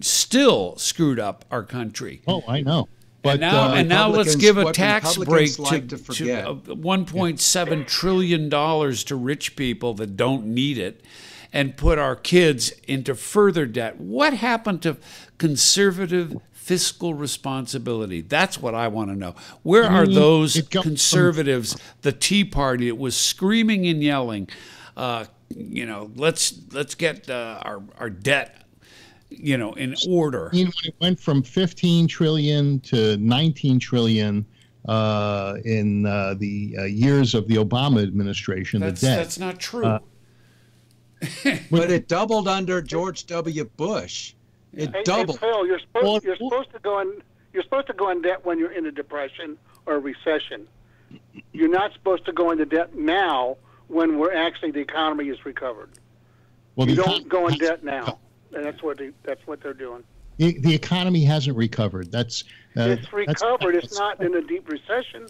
still screwed up our country. Oh, I know. But now let's give a tax break to $1.7 trillion to rich people that don't need it and put our kids into further debt. What happened to conservative fiscal responsibility? That's what I want to know. Where are those conservatives, the Tea Party that was screaming and yelling, let's get our debt in order. When it went from 15 trillion to 19 trillion in the years of the Obama administration, that's not true. But it doubled under George W. Bush. It doubled. Hey, Phil, you're supposed to go in debt when you're in a depression or a recession. You're not supposed to go into debt now when the economy is recovered. Well, you don't go in debt now. And that's what they're doing. The economy hasn't recovered. It's recovered. It's not in a deep recession.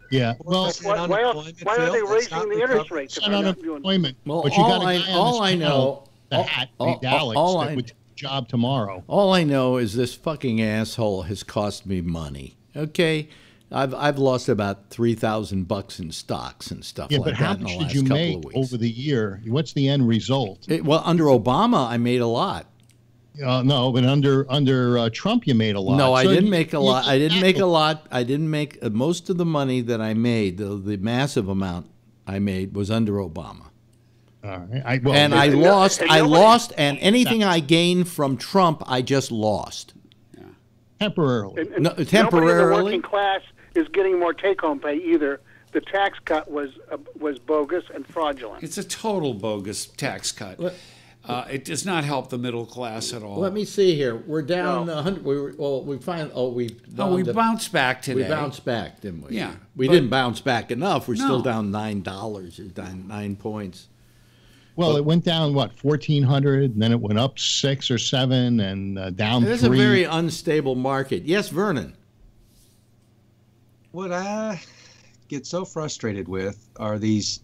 Yeah. Well, why are they raising the interest rates? Unemployment. Well, but you got I know, that would take a job tomorrow. All I know is this fucking asshole has cost me money. Okay. I've lost about $3,000 in stocks and stuff like that. Yeah, but how much did you make over the year? What's the end result? Well, under Obama, I made a lot. No, but under Trump, you made a lot. No, I didn't make a lot. I didn't make a lot. I didn't make most of the money that I made. The massive amount I made was under Obama. All right. I lost, and anything I gained from Trump, I just lost. Yeah. Temporarily. Temporarily. Nobody in the working class is getting more take-home pay either. The tax cut was bogus and fraudulent. It's a total bogus tax cut. It does not help the middle class at all. Let me see here. We're down 100. We bounced back today. We bounced back, didn't we? Yeah. We didn't bounce back enough. We're still down $9. Or down 9 points. Well, it went down 1,400, and then it went up 6 or 7, and down 3. It's a very unstable market. Yes, Vernon. What I get so frustrated with are these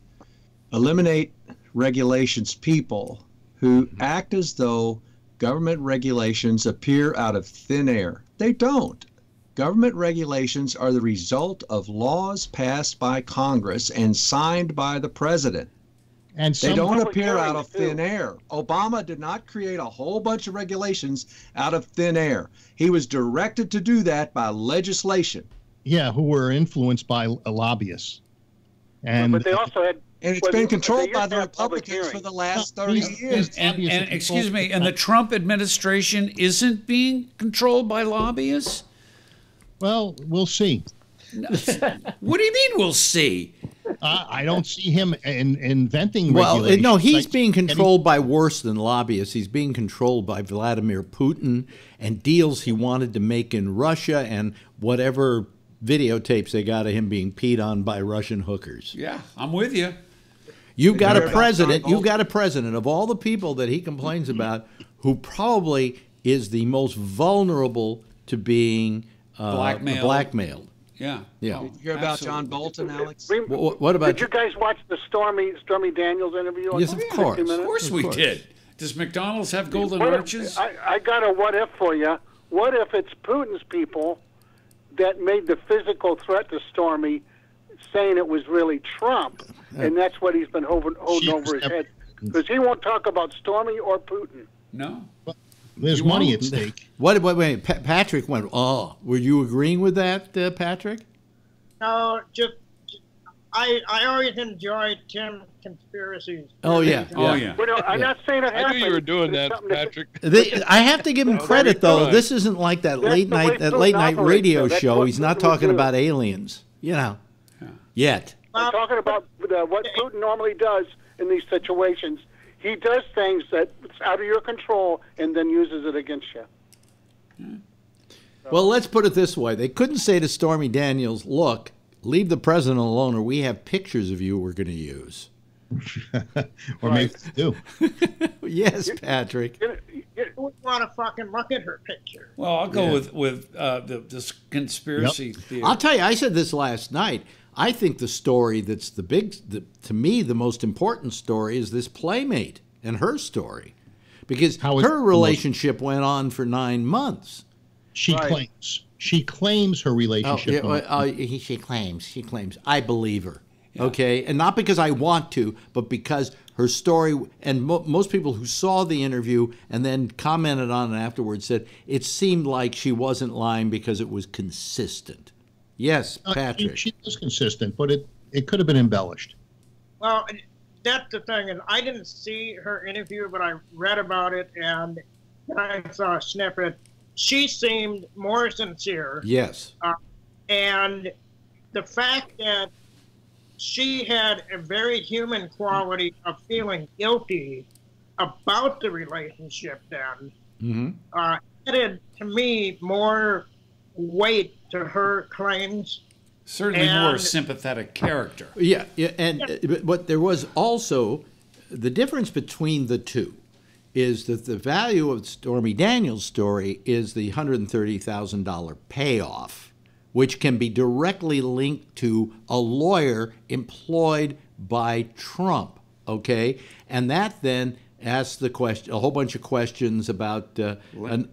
eliminate regulations people who act as though government regulations appear out of thin air. They don't. Government regulations are the result of laws passed by Congress and signed by the president. And they don't appear out of thin air. Obama did not create a whole bunch of regulations out of thin air. He was directed to do that by legislation. Yeah, who were influenced by lobbyists. And but they also had. And it's been controlled by the Republicans for the last 30 years. And excuse me, and the Trump administration isn't being controlled by lobbyists? Well, we'll see. What do you mean we'll see? I don't see him inventing well, regulations. no, he's being controlled by worse than lobbyists. He's being controlled by Vladimir Putin and deals he wanted to make in Russia and whatever videotapes they got of him being peed on by Russian hookers. Yeah, I'm with you. You've got a president. You've got a president of all the people that he complains about, who probably is the most vulnerable to being blackmailed. Yeah. Yeah. Did you hear about John Bolton, Alex? What about? Did you guys watch the Stormy Daniels interview? Yes, of course. Of course we did. Does McDonald's have golden arches? I got a what if for you. What if it's Putin's people that made the physical threat to Stormy, saying it was really Trump, and that's what he's been holding over his head, because he won't talk about Stormy or Putin. No. There's money at stake. Wait, Patrick went, oh, were you agreeing with that, Patrick? No, just I always enjoyed Tim's conspiracies. Oh, yeah. Oh, yeah. Well, I'm not saying it happened. I knew you were doing that, Patrick. I have to give him credit, though. This isn't like that late night radio show. He's not talking about aliens, yet. I'm talking about what Putin normally does in these situations. He does things that's out of your control and then uses it against you. Well, let's put it this way. They couldn't say to Stormy Daniels, look, leave the president alone or we have pictures of you we're going to use. Or maybe they do. Yes, Patrick. We want to fucking look at her picture. Well, I'll go with this conspiracy theory. I'll tell you, I said this last night. I think the story that's to me, the most important story is this Playmate and her story. Because her relationship went on for 9 months. She claims her relationship. She claims. I believe her. Yeah. Okay? And not because I want to, but because her story, and most people who saw the interview and then commented on it afterwards said it seemed like she wasn't lying because it was consistent. Yes, Patrick. She was consistent, but it could have been embellished. Well, that's the thing, and I didn't see her interview, but I read about it, and I saw a snippet. She seemed more sincere. Yes. And the fact that she had a very human quality of feeling guilty about the relationship then added, to me, more weight to her claims. Certainly more sympathetic character. Yeah, but there was also the difference between the two is that the value of Stormy Daniels' story is the $130,000 payoff, which can be directly linked to a lawyer employed by Trump, okay? And that then asks a whole bunch of questions about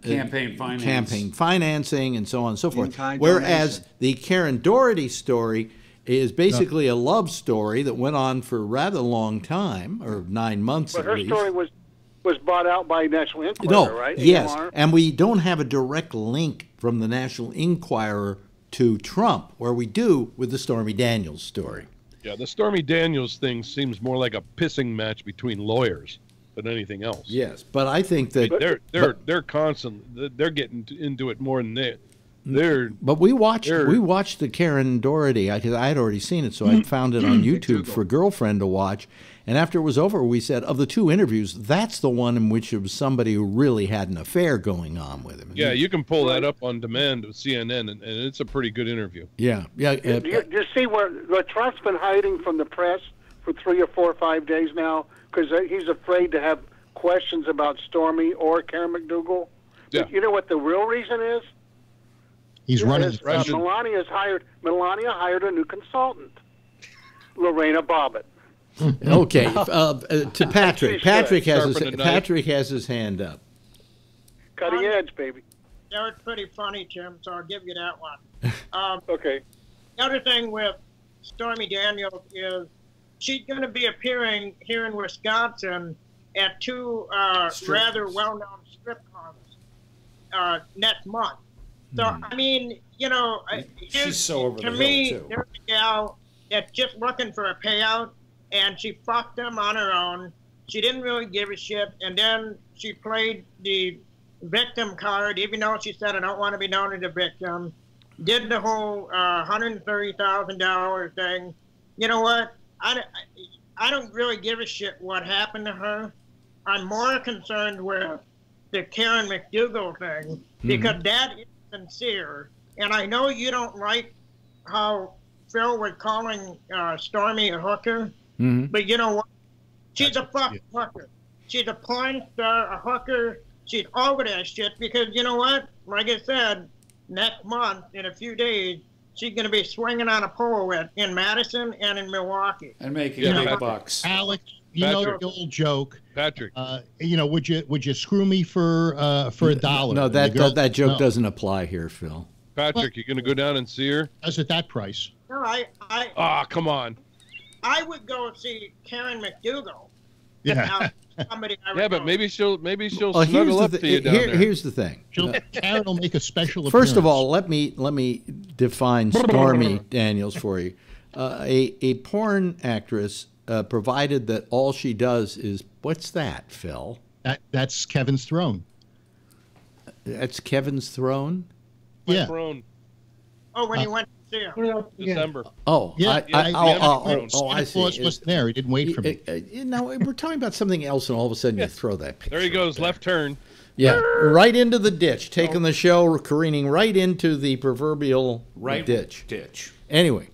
campaign financing and so on and so forth. Whereas the Karen Doherty story is basically a love story that went on for a rather long time, or 9 months at least. But her story was bought out by National Enquirer, right? Yes, AMR? and we don't have a direct link from the National Enquirer to Trump, where we do with the Stormy Daniels story. Yeah, the Stormy Daniels thing seems more like a pissing match between lawyers than anything else. Yes, but I think that they're constantly they're getting into it more than they're. But we watched the Karen Doherty because I had already seen it, so I found it on YouTube for a girlfriend to watch. And after it was over, we said of the two interviews, that's the one in which it was somebody who really had an affair going on with him. Yeah, you can pull that up on demand with CNN, and it's a pretty good interview. Yeah. Do you see where Trump's been hiding from the press for 3 or 4 or 5 days now because he's afraid to have questions about Stormy or Karen McDougal? Yeah. You know what the real reason is? He's running. Melania hired a new consultant, Lorena Bobbitt. Okay, to Patrick. Patrick has his hand up. Cutting edge, baby. That was pretty funny, Tim, so I'll give you that one. Okay. The other thing with Stormy Daniels is she's going to be appearing here in Wisconsin at two rather well-known strip clubs next month. So, I mean, you know, she's so over to the me, hill, too. there's a gal that's just looking for a payout, and she fucked them on her own. She didn't really give a shit, and then she played the victim card, even though she said, I don't want to be known as a victim. Did the whole $130,000 thing. You know what? I don't really give a shit what happened to her. I'm more concerned with the Karen McDougal thing, because that is sincere. And I know you don't like how Phil was calling Stormy a hooker, but you know what? She's a fucking hooker. She's a porn star, a hooker. She's over that shit because, you know what? Like I said, next month, in a few days, she's going to be swinging on a pole in Madison and in Milwaukee. And making big bucks. Alex, you know the old joke. Patrick. You know, would you screw me for $1? No, that joke doesn't apply here, Phil. Patrick, you going to go down and see her? How's at that price? No, Come on. I would go see Karen McDougal. Yeah. But maybe she'll snuggle up to you down there. Here's the thing. Karen will make a special appearance. First of all, let me define Stormy Daniels for you. A porn actress, provided that all she does is, what's that, Phil? That's Kevin's Throne. That's Kevin's Throne? Yeah. Throne. Oh, when you went to see him. December. Oh, yeah. I see. Claus wasn't there. He didn't wait for me. No, we're talking about something else, and all of a sudden you throw that picture. There he goes, left turn. Yeah, right into the ditch, taking the show, careening right into the proverbial ditch. Anyway,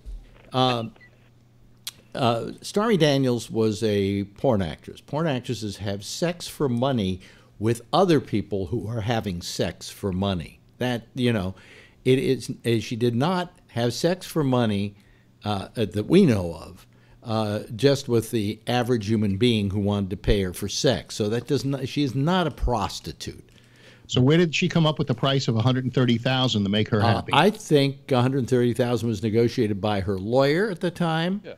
Stormy Daniels was a porn actress. Porn actresses have sex for money with other people who are having sex for money. That, you know, it is. She did not have sex for money that we know of, just with the average human being who wanted to pay her for sex. So that does not. She is not a prostitute. So where did she come up with the price of $130,000 to make her happy? I think $130,000 was negotiated by her lawyer at the time. Yeah.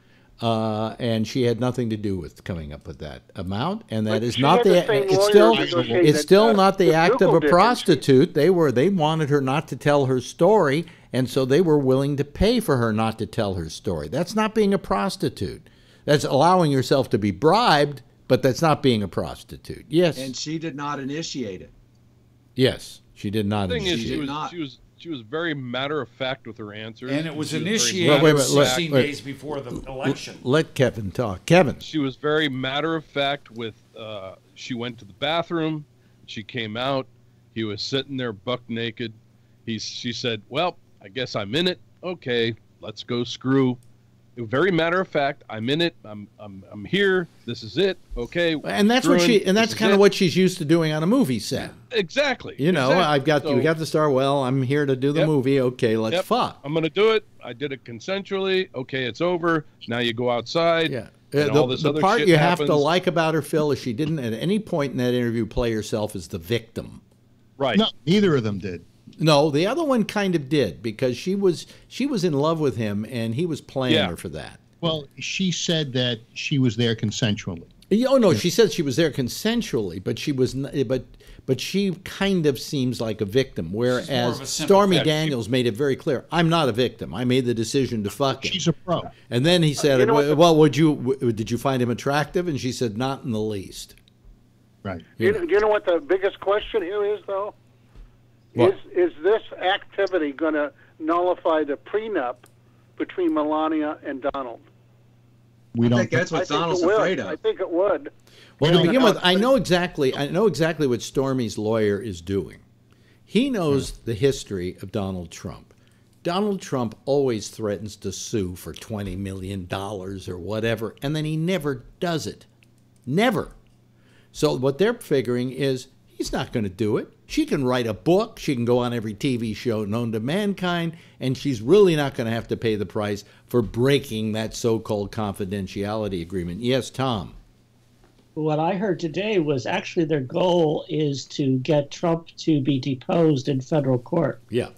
And she had nothing to do with coming up with that amount, and that is not it's still not the act of a prostitute. They wanted her not to tell her story, and so they were willing to pay for her not to tell her story. That's not being a prostitute. That's allowing yourself to be bribed, but that's not being a prostitute. Yes. And she did not initiate it. Yes, she did not. The thing is, she was very matter of fact with her answers, and it was initiated 16 days before the election. Let Kevin talk. Kevin. She was very matter of fact with. She went to the bathroom. She came out. He was sitting there buck naked. She said, "Well, I guess I'm in it. Okay, let's go screw." Very matter of fact. I'm in it. I'm here. This is it. Okay. And that's what that's kind of what she's used to doing on a movie set. Exactly. You know, you got the star. Well, I'm here to do the movie. Okay, let's fuck. I'm going to do it. I did it consensually. Okay, it's over. Now you go outside. Yeah. All this the other part shit you happens. have to like about her, Phil, is she didn't at any point in that interview play herself as the victim. Right. No, neither of them did. No, the other one kind of did, because she was in love with him, and he was playing her for that. Well, she said that she was there consensually. Oh no, she said she was there consensually, but she was, but she kind of seems like a victim. Whereas Stormy Daniels made it very clear, I'm not a victim. I made the decision to fuck him. She's a pro. And then he said, well, did you find him attractive? And she said, not in the least. Right. You know what the biggest question here is, though? Is this activity going to nullify the prenup between Melania and Donald? I think that's what Donald's afraid of. I think it would. Well, to begin with, I know exactly what Stormy's lawyer is doing. He knows the history of Donald Trump. Donald Trump always threatens to sue for $20 million or whatever, and then he never does it. Never. So what they're figuring is he's not going to do it. She can write a book. She can go on every TV show known to mankind, and she's really not going to have to pay the price for breaking that so-called confidentiality agreement. Yes, Tom. What I heard today was actually their goal is to get Trump to be deposed in federal court. Yeah.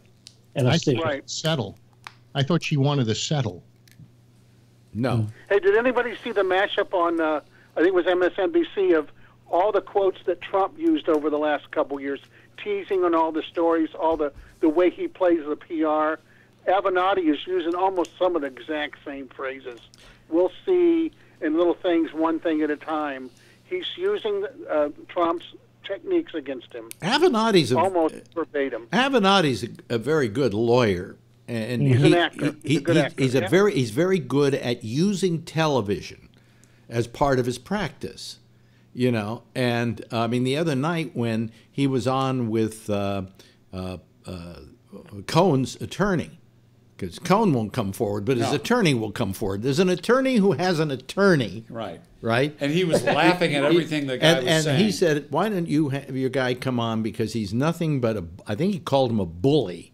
And I think settle. I thought she wanted to settle. No. Hey, did anybody see the mashup on, I think it was MSNBC, of all the quotes that Trump used over the last couple years, teasing on all the stories, all the way he plays the PR? Avenatti is using almost some of the exact same phrases. We'll see in little things, one thing at a time. He's using Trump's techniques against him. Avenatti's almost verbatim. Avenatti's a very good lawyer, and he's an actor. He's a good actor. He's very good at using television as part of his practice, you know. And I mean, the other night when he was on with Cohen's attorney, because Cohen won't come forward, but his attorney will come forward. There's an attorney who has an attorney. Right. Right? And he was laughing at everything the guy was saying. And he said, why don't you have your guy come on, because he's nothing but I think he called him a bully.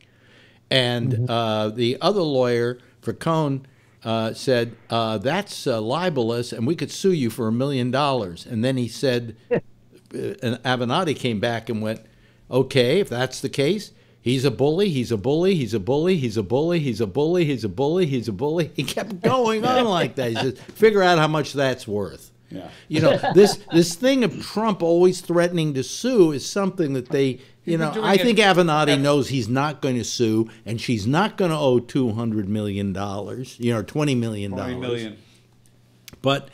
And the other lawyer for Cohen said, that's libelous, and we could sue you for $1 million. And then he said, and Avenatti came back and went, okay, if that's the case, he's a bully, he's a bully, he's a bully, he's a bully, he's a bully, he's a bully, he's a bully. He kept going on like that. He says, figure out how much that's worth. Yeah. You know, this thing of Trump always threatening to sue is something that they, you know, I think Avenatti knows he's not going to sue, and she's not going to owe $200 million, you know, $20 million. $20 million. But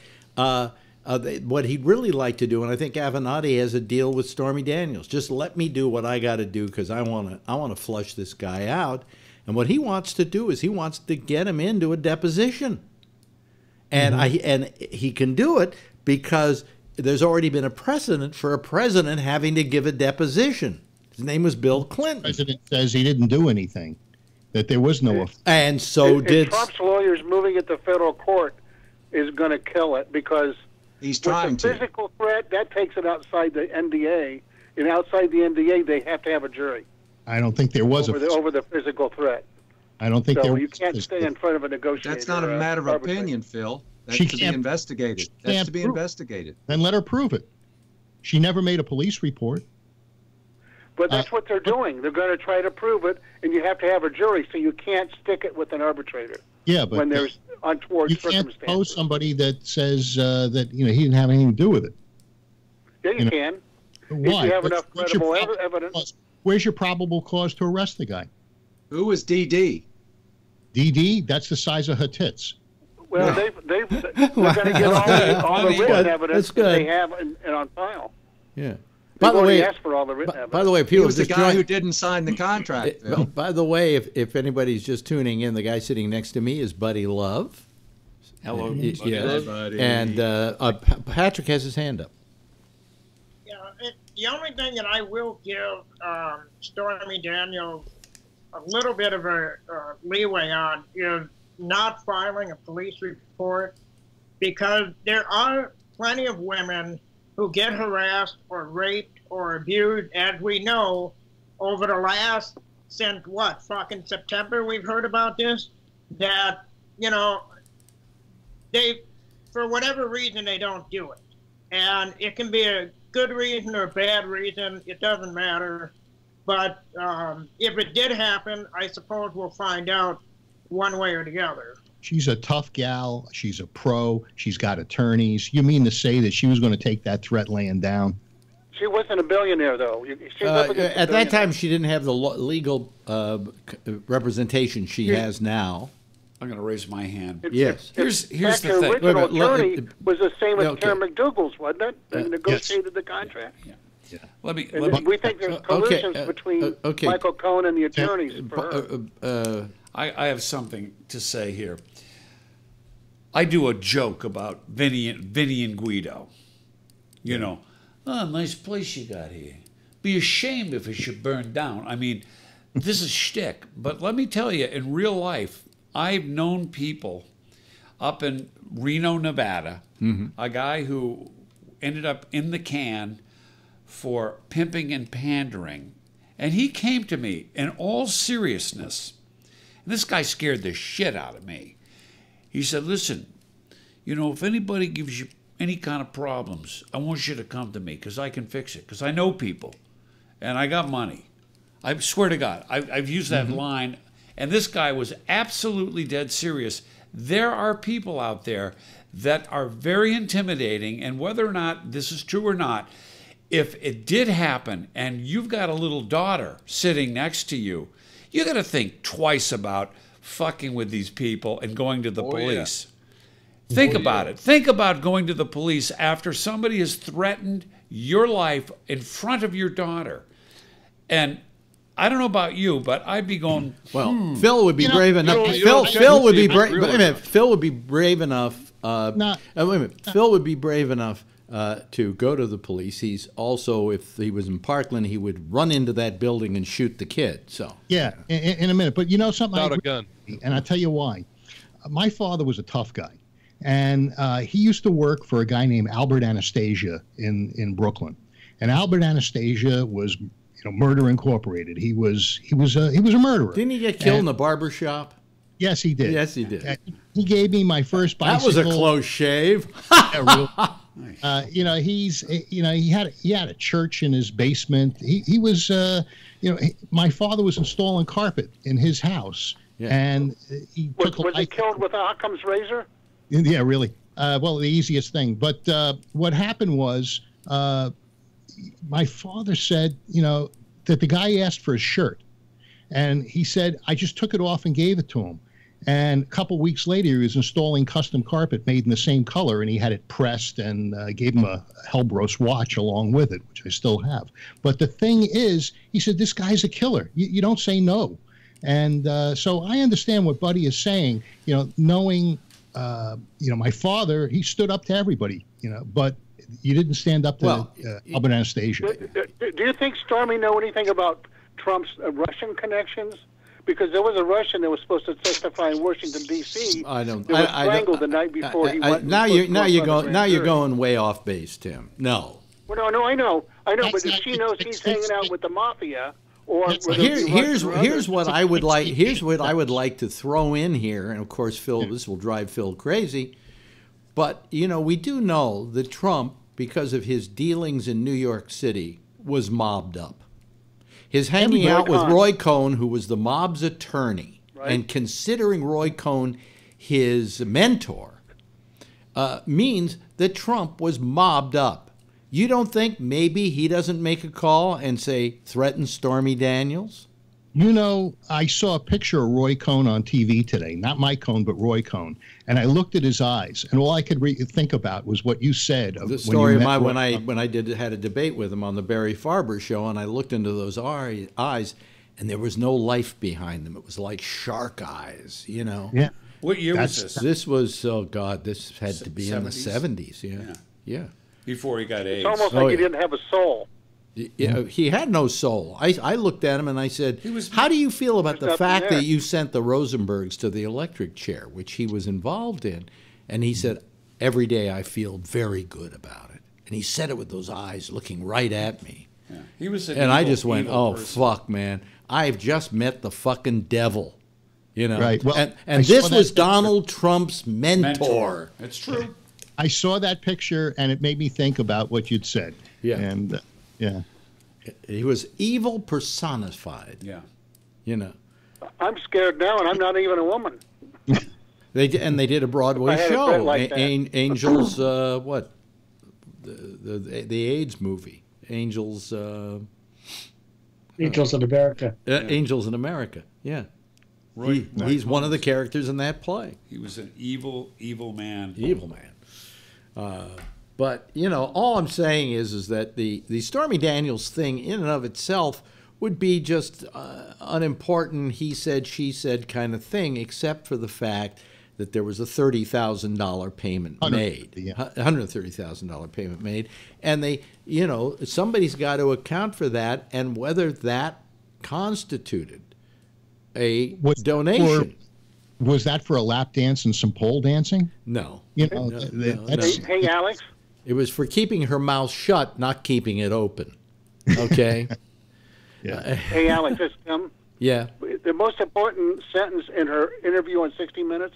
what he'd really like to do, and I think Avenatti has a deal with Stormy Daniels. Just let me do what I got to do, because I want to flush this guy out. And what he wants to do is he wants to get him into a deposition, and and he can do it because there's already been a precedent for a president having to give a deposition. His name was Bill Clinton. The president says he didn't do anything, that there was no. And so did Trump's lawyers. Moving it to federal court is going to kill it, because he's trying with the physical threat, that takes it outside the NDA, and outside the NDA, they have to have a jury. I don't think there was over the physical threat. I don't think so there was. You can't stay in front of a negotiator. That's not a matter of opinion, Phil. That's to be investigated. That's to be investigated. Then let her prove it. She never made a police report. But that's what they're doing. They're going to try to prove it, and you have to have a jury, so you can't stick it with an arbitrator. Yeah, but when there's untoward circumstances. You can't pose somebody that says that he didn't have anything to do with it. Yeah, you can. Why? If you have enough credible evidence. Where's your probable cause to arrest the guy? Who was DD? DD? That's the size of her tits. Well, they're going to get all the written evidence that they have and on file. Yeah. By the way, asked for all the written evidence. By the way, he was the guy who didn't sign the contract. Phil. By the way, if anybody's just tuning in, the guy sitting next to me is Buddy Love. Hello, yes. Buddy. And Patrick has his hand up. Yeah, the only thing that I will give Stormy Daniels a little bit of a leeway on is not filing a police report, because there are plenty of women who get harassed or raped or abused, as we know, over the last, since what, fucking September we've heard about this, that, you know, they, for whatever reason, they don't do it. And it can be a good reason or a bad reason, it doesn't matter. But if it did happen, I suppose we'll find out one way or the other. She's a tough gal. She's a pro. She's got attorneys. You mean to say that she was going to take that threat laying down? She wasn't a billionaire, though. At that time, she didn't have the legal representation she has now. I'm going to raise my hand. Yes. Here's the thing. Her original attorney was the same as Karen McDougal's, wasn't it? They negotiated the contract. Yeah. We think there's collusions between Michael Cohen and the attorneys. I have something to say here. I do a joke about Vinny and Guido. You know, nice place you got here. Be ashamed if it should burn down. I mean, this is shtick. But let me tell you, in real life, I've known people up in Reno, Nevada, a guy who ended up in the can for pimping and pandering. And he came to me in all seriousness. And this guy scared the shit out of me. He said, listen, you know, if anybody gives you any kind of problems, I want you to come to me because I can fix it. Because I know people and I got money. I swear to God, I've used that line. And this guy was absolutely dead serious. There are people out there that are very intimidating. And whether or not this is true or not, if it did happen and you've got a little daughter sitting next to you, you got to think twice about fucking with these people and going to the police. Yeah. Think about it. Think about going to the police after somebody has threatened your life in front of your daughter. And I don't know about you, but I'd be going. Well, Phil would be brave enough. Phil would be brave. Wait a minute. Phil would be brave enough. Wait a minute. Phil would be brave enough to go to the police. He's also, if he was in Parkland, he would run into that building and shoot the kid. So yeah, in a minute. But you know something? Without a gun. And I'll tell you why. My father was a tough guy, and he used to work for a guy named Albert Anastasia in Brooklyn. And Albert Anastasia was, you know, Murder Incorporated. He was a murderer. Didn't he get killed in the barber shop? Yes, he did. Yes, he did. He gave me my first bicycle. That was a close shave. You know, he had a church in his basement. He was, you know, my father was installing carpet in his house, and he was he killed with Occam's razor? Yeah, really. Well, the easiest thing. But what happened was, my father said, you know, that the guy asked for his shirt, and he said, I just took it off and gave it to him. And a couple weeks later, he was installing custom carpet made in the same color, and he had it pressed and gave him a Hellbros watch along with it, which I still have. But the thing is, he said, this guy's a killer. You don't say no. And so I understand what Buddy is saying, you know, knowing, you know, my father, he stood up to everybody, you know, but you didn't stand up to Albert Anastasia. Do you think Stormy know anything about Trump's Russian connections? Because there was a Russian that was supposed to testify in Washington D.C. I don't. That was strangled the night before he went. Now you're going way off base, Tim. No. Well, no, I know. But if she knows he's hanging out with the mafia, or here's what I would like. Here's what I would like to throw in here, and of course, Phil, this will drive Phil crazy. But you know, we do know that Trump, because of his dealings in New York City, was mobbed up. His hanging out with Roy Cohn, who was the mob's attorney, and considering Roy Cohn his mentor, means that Trump was mobbed up. You don't think maybe he doesn't make a call and say, threaten Stormy Daniels? You know, I saw a picture of Roy Cohn on TV today. Not Mike Cohn, but Roy Cohn. And I looked at his eyes, and all I could think about was what you said. The story of when I had a debate with him on the Barry Farber show, and I looked into those eyes, and there was no life behind them. It was like shark eyes, you know. Yeah. What year was this? This was, oh God, this had to be 70s? In the 70s. Yeah. Before he got AIDS. It's almost like he didn't have a soul. Yeah, he had no soul. I looked at him and I said, how do you feel about the fact that you sent the Rosenbergs to the electric chair, which he was involved in? And he said, every day I feel very good about it. And he said it with those eyes looking right at me. Yeah. He was and I just went, oh, fuck, man. I've just met the fucking devil. You know? Right. Well, and this was Donald Trump's mentor. It's true. I saw that picture and it made me think about what you'd said. Yeah. And yeah. He was evil personified. Yeah. You know. I'm scared now, and I'm not even a woman. They did a Broadway show. Like Angels, what? The AIDS movie. Angels. Angels in America. Angels in America. Yeah. He's one of the characters in that play. He was an evil man. Evil man. But, you know, all I'm saying is that the Stormy Daniels thing in and of itself would be just unimportant, he said, she said kind of thing, except for the fact that there was a $30,000 payment made, $130,000 payment made. And they, you know, somebody's got to account for that and whether that constituted a donation. Was that for a lap dance and some pole dancing? No. You know, Hey, Alex? It was for keeping her mouth shut, not keeping it open. Okay. Hey, Alex, it's Tim. Yeah. The most important sentence in her interview on 60 Minutes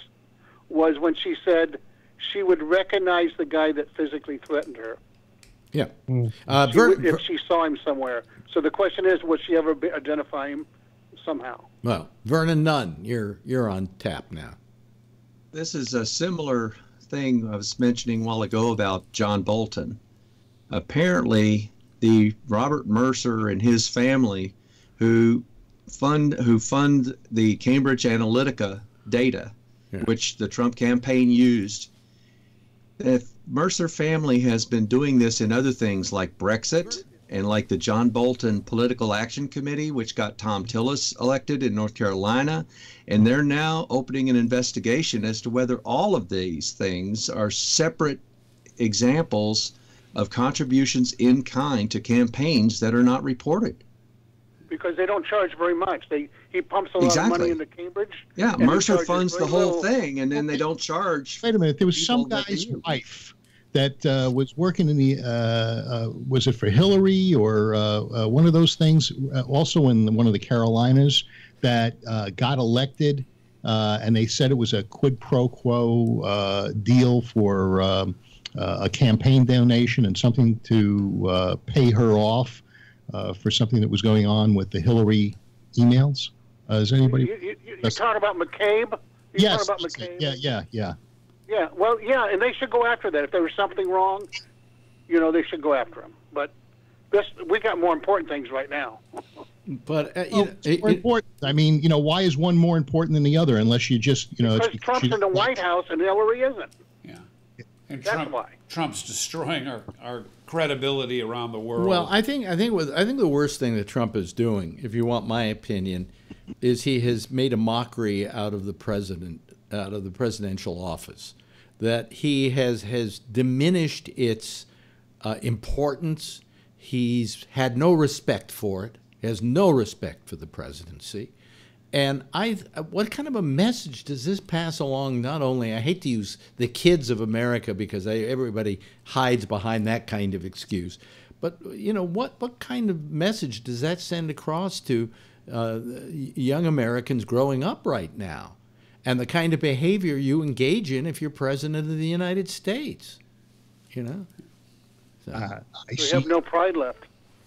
was when she said she would recognize the guy that physically threatened her. Yeah. If she saw him somewhere. So the question is, would she ever identify him somehow? Well, Vernon Nunn, you're on tap now. This is a similar thing I was mentioning a while ago about John Bolton. Apparently, the Robert Mercer and his family who fund the Cambridge Analytica data, which the Trump campaign used. The Mercer family has been doing this in other things like Brexit and like the John Bolton Political Action Committee, which got Tom Tillis elected in North Carolina. And they're now opening an investigation as to whether all of these things are separate examples of contributions in kind to campaigns that are not reported. Because they don't charge very much. He pumps a lot of money into Cambridge. Yeah, Mercer funds the whole thing, and then they don't charge. Wait a minute. There was some guy's wife that was working in the, was it for Hillary or one of those things, also in one of the Carolinas, that got elected, and they said it was a quid pro quo deal for a campaign donation and something to pay her off for something that was going on with the Hillary emails. Is anybody? You're talking about McCabe? Yes. Talking about McCabe? Yeah. Yeah, well, yeah, and they should go after that. If there was something wrong, they should go after him. But we got more important things right now. But it's more important. I mean, why is one more important than the other? Unless you just, because Trump's in the White House and Hillary isn't. Yeah, and that's why Trump's destroying our credibility around the world. Well, I think the worst thing that Trump is doing, if you want my opinion, is he has made a mockery out of the presidential office. That he has diminished its importance. He's had no respect for it. He has no respect for the presidency. And what kind of a message does this pass along? Not only, I hate to use the kids of America because everybody hides behind that kind of excuse, but what kind of message does that send across to young Americans growing up right now, and the kind of behavior you engage in if you're president of the United States? So. We have no pride left.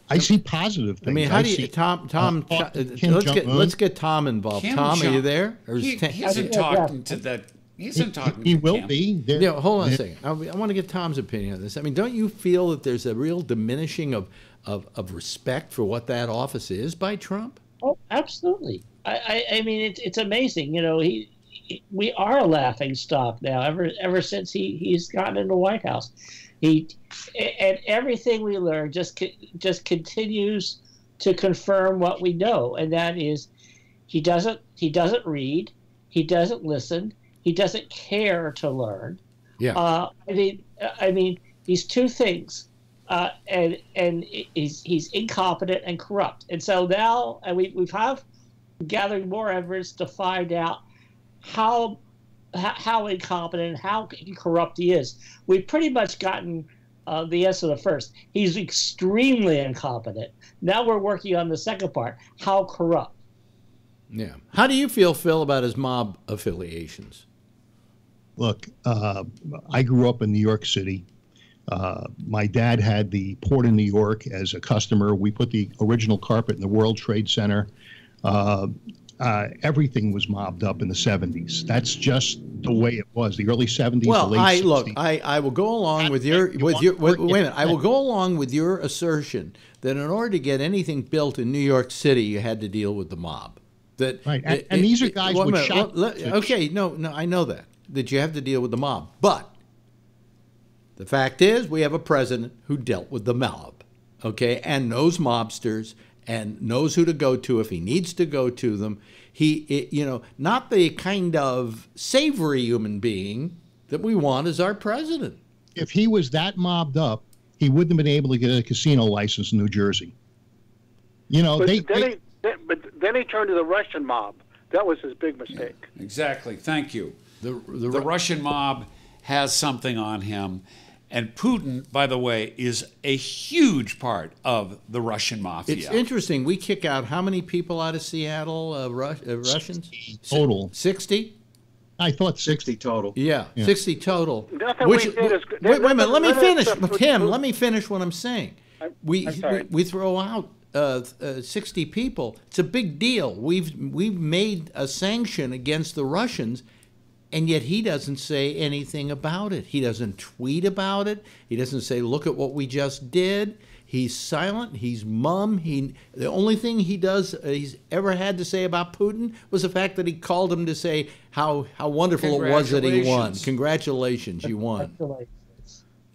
I see positive things. I mean, how do you, Tom? Let's get Tom involved. Tom, are you there? Or he isn't talking to that. He isn't talking. He will be. Hold on a second. I want to get Tom's opinion on this. I mean, don't you feel that there's a real diminishing of respect for what that office is by Trump? Oh, absolutely. I mean, it's amazing. We are a laughing stock now. Ever since he's gotten in the White House. And everything we learn just continues to confirm what we know, and that is he doesn't read, he doesn't listen, he doesn't care to learn. Yeah. I mean these two things, and he's incompetent and corrupt, and so now we've gathered more evidence to find out how incompetent and how corrupt he is. We've pretty much gotten the answer to the first. He's extremely incompetent. Now we're working on the second part, how corrupt. Yeah. How do you feel, Phil, about his mob affiliations? Look, I grew up in New York City. My dad had the Port of New York as a customer. We put the original carpet in the World Trade Center. Everything was mobbed up in the 70s. That's just the way it was. The early 70s, well, the late 60s. I will go along with your wait a minute. I will go along with your assertion that in order to get anything built in New York City, you had to deal with the mob. That right, and these are guys with shot. Okay, no, I know that you have to deal with the mob, but the fact is, we have a president who dealt with the mob, okay, and knows mobsters. And knows who to go to if he needs to go to them. Not the kind of savory human being that we want as our president. If he was that mobbed up, he wouldn't have been able to get a casino license in New Jersey. But then he turned to the Russian mob. That was his big mistake. Yeah, exactly. Thank you. The Russian mob has something on him. And Putin, by the way, is a huge part of the Russian mafia. It's interesting. We kick out how many people out of Seattle, Russians? Total. 60? I thought 60 total. Yeah, 60 total. Nothing Which, we did is wait a minute. Let me finish, stuff Tim. was- Let me finish what I'm saying. We throw out 60 people. It's a big deal. We've made a sanction against the Russians, and yet he doesn't say anything about it. He doesn't tweet about it. He doesn't say, "Look at what we just did." He's silent. He's mum. The only thing he's ever had to say about Putin was the fact that he called him to say how wonderful it was that he won. Congratulations, you won.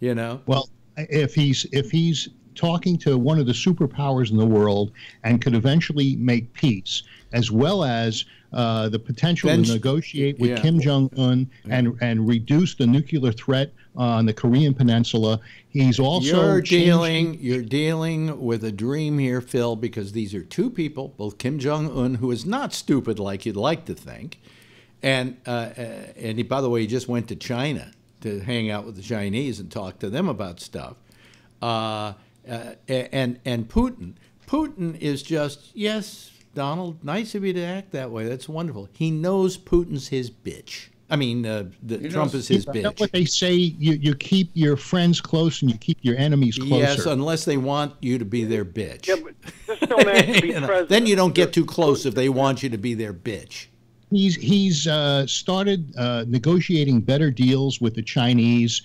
You know. Well, if he's talking to one of the superpowers in the world and could eventually make peace, as well as the potential to negotiate with Kim Jong-un and reduce the nuclear threat on the Korean Peninsula. He's also you're dealing with a dream here, Phil, because these are two people, both Kim Jong-un, who is not stupid like you'd like to think, and he, by the way, he just went to China to hang out with the Chinese and talk to them about stuff. And Putin. Putin is just, yes, Donald, nice of you to act that way. That's wonderful. He knows Putin's his bitch. I mean, Trump is his bitch. That's what they say. You keep your friends close and you keep your enemies closer. Yes, unless they want you to be their bitch. Yeah, but this still man to be president. Then you don't get too close if they want you to be their bitch. He's started negotiating better deals with the Chinese.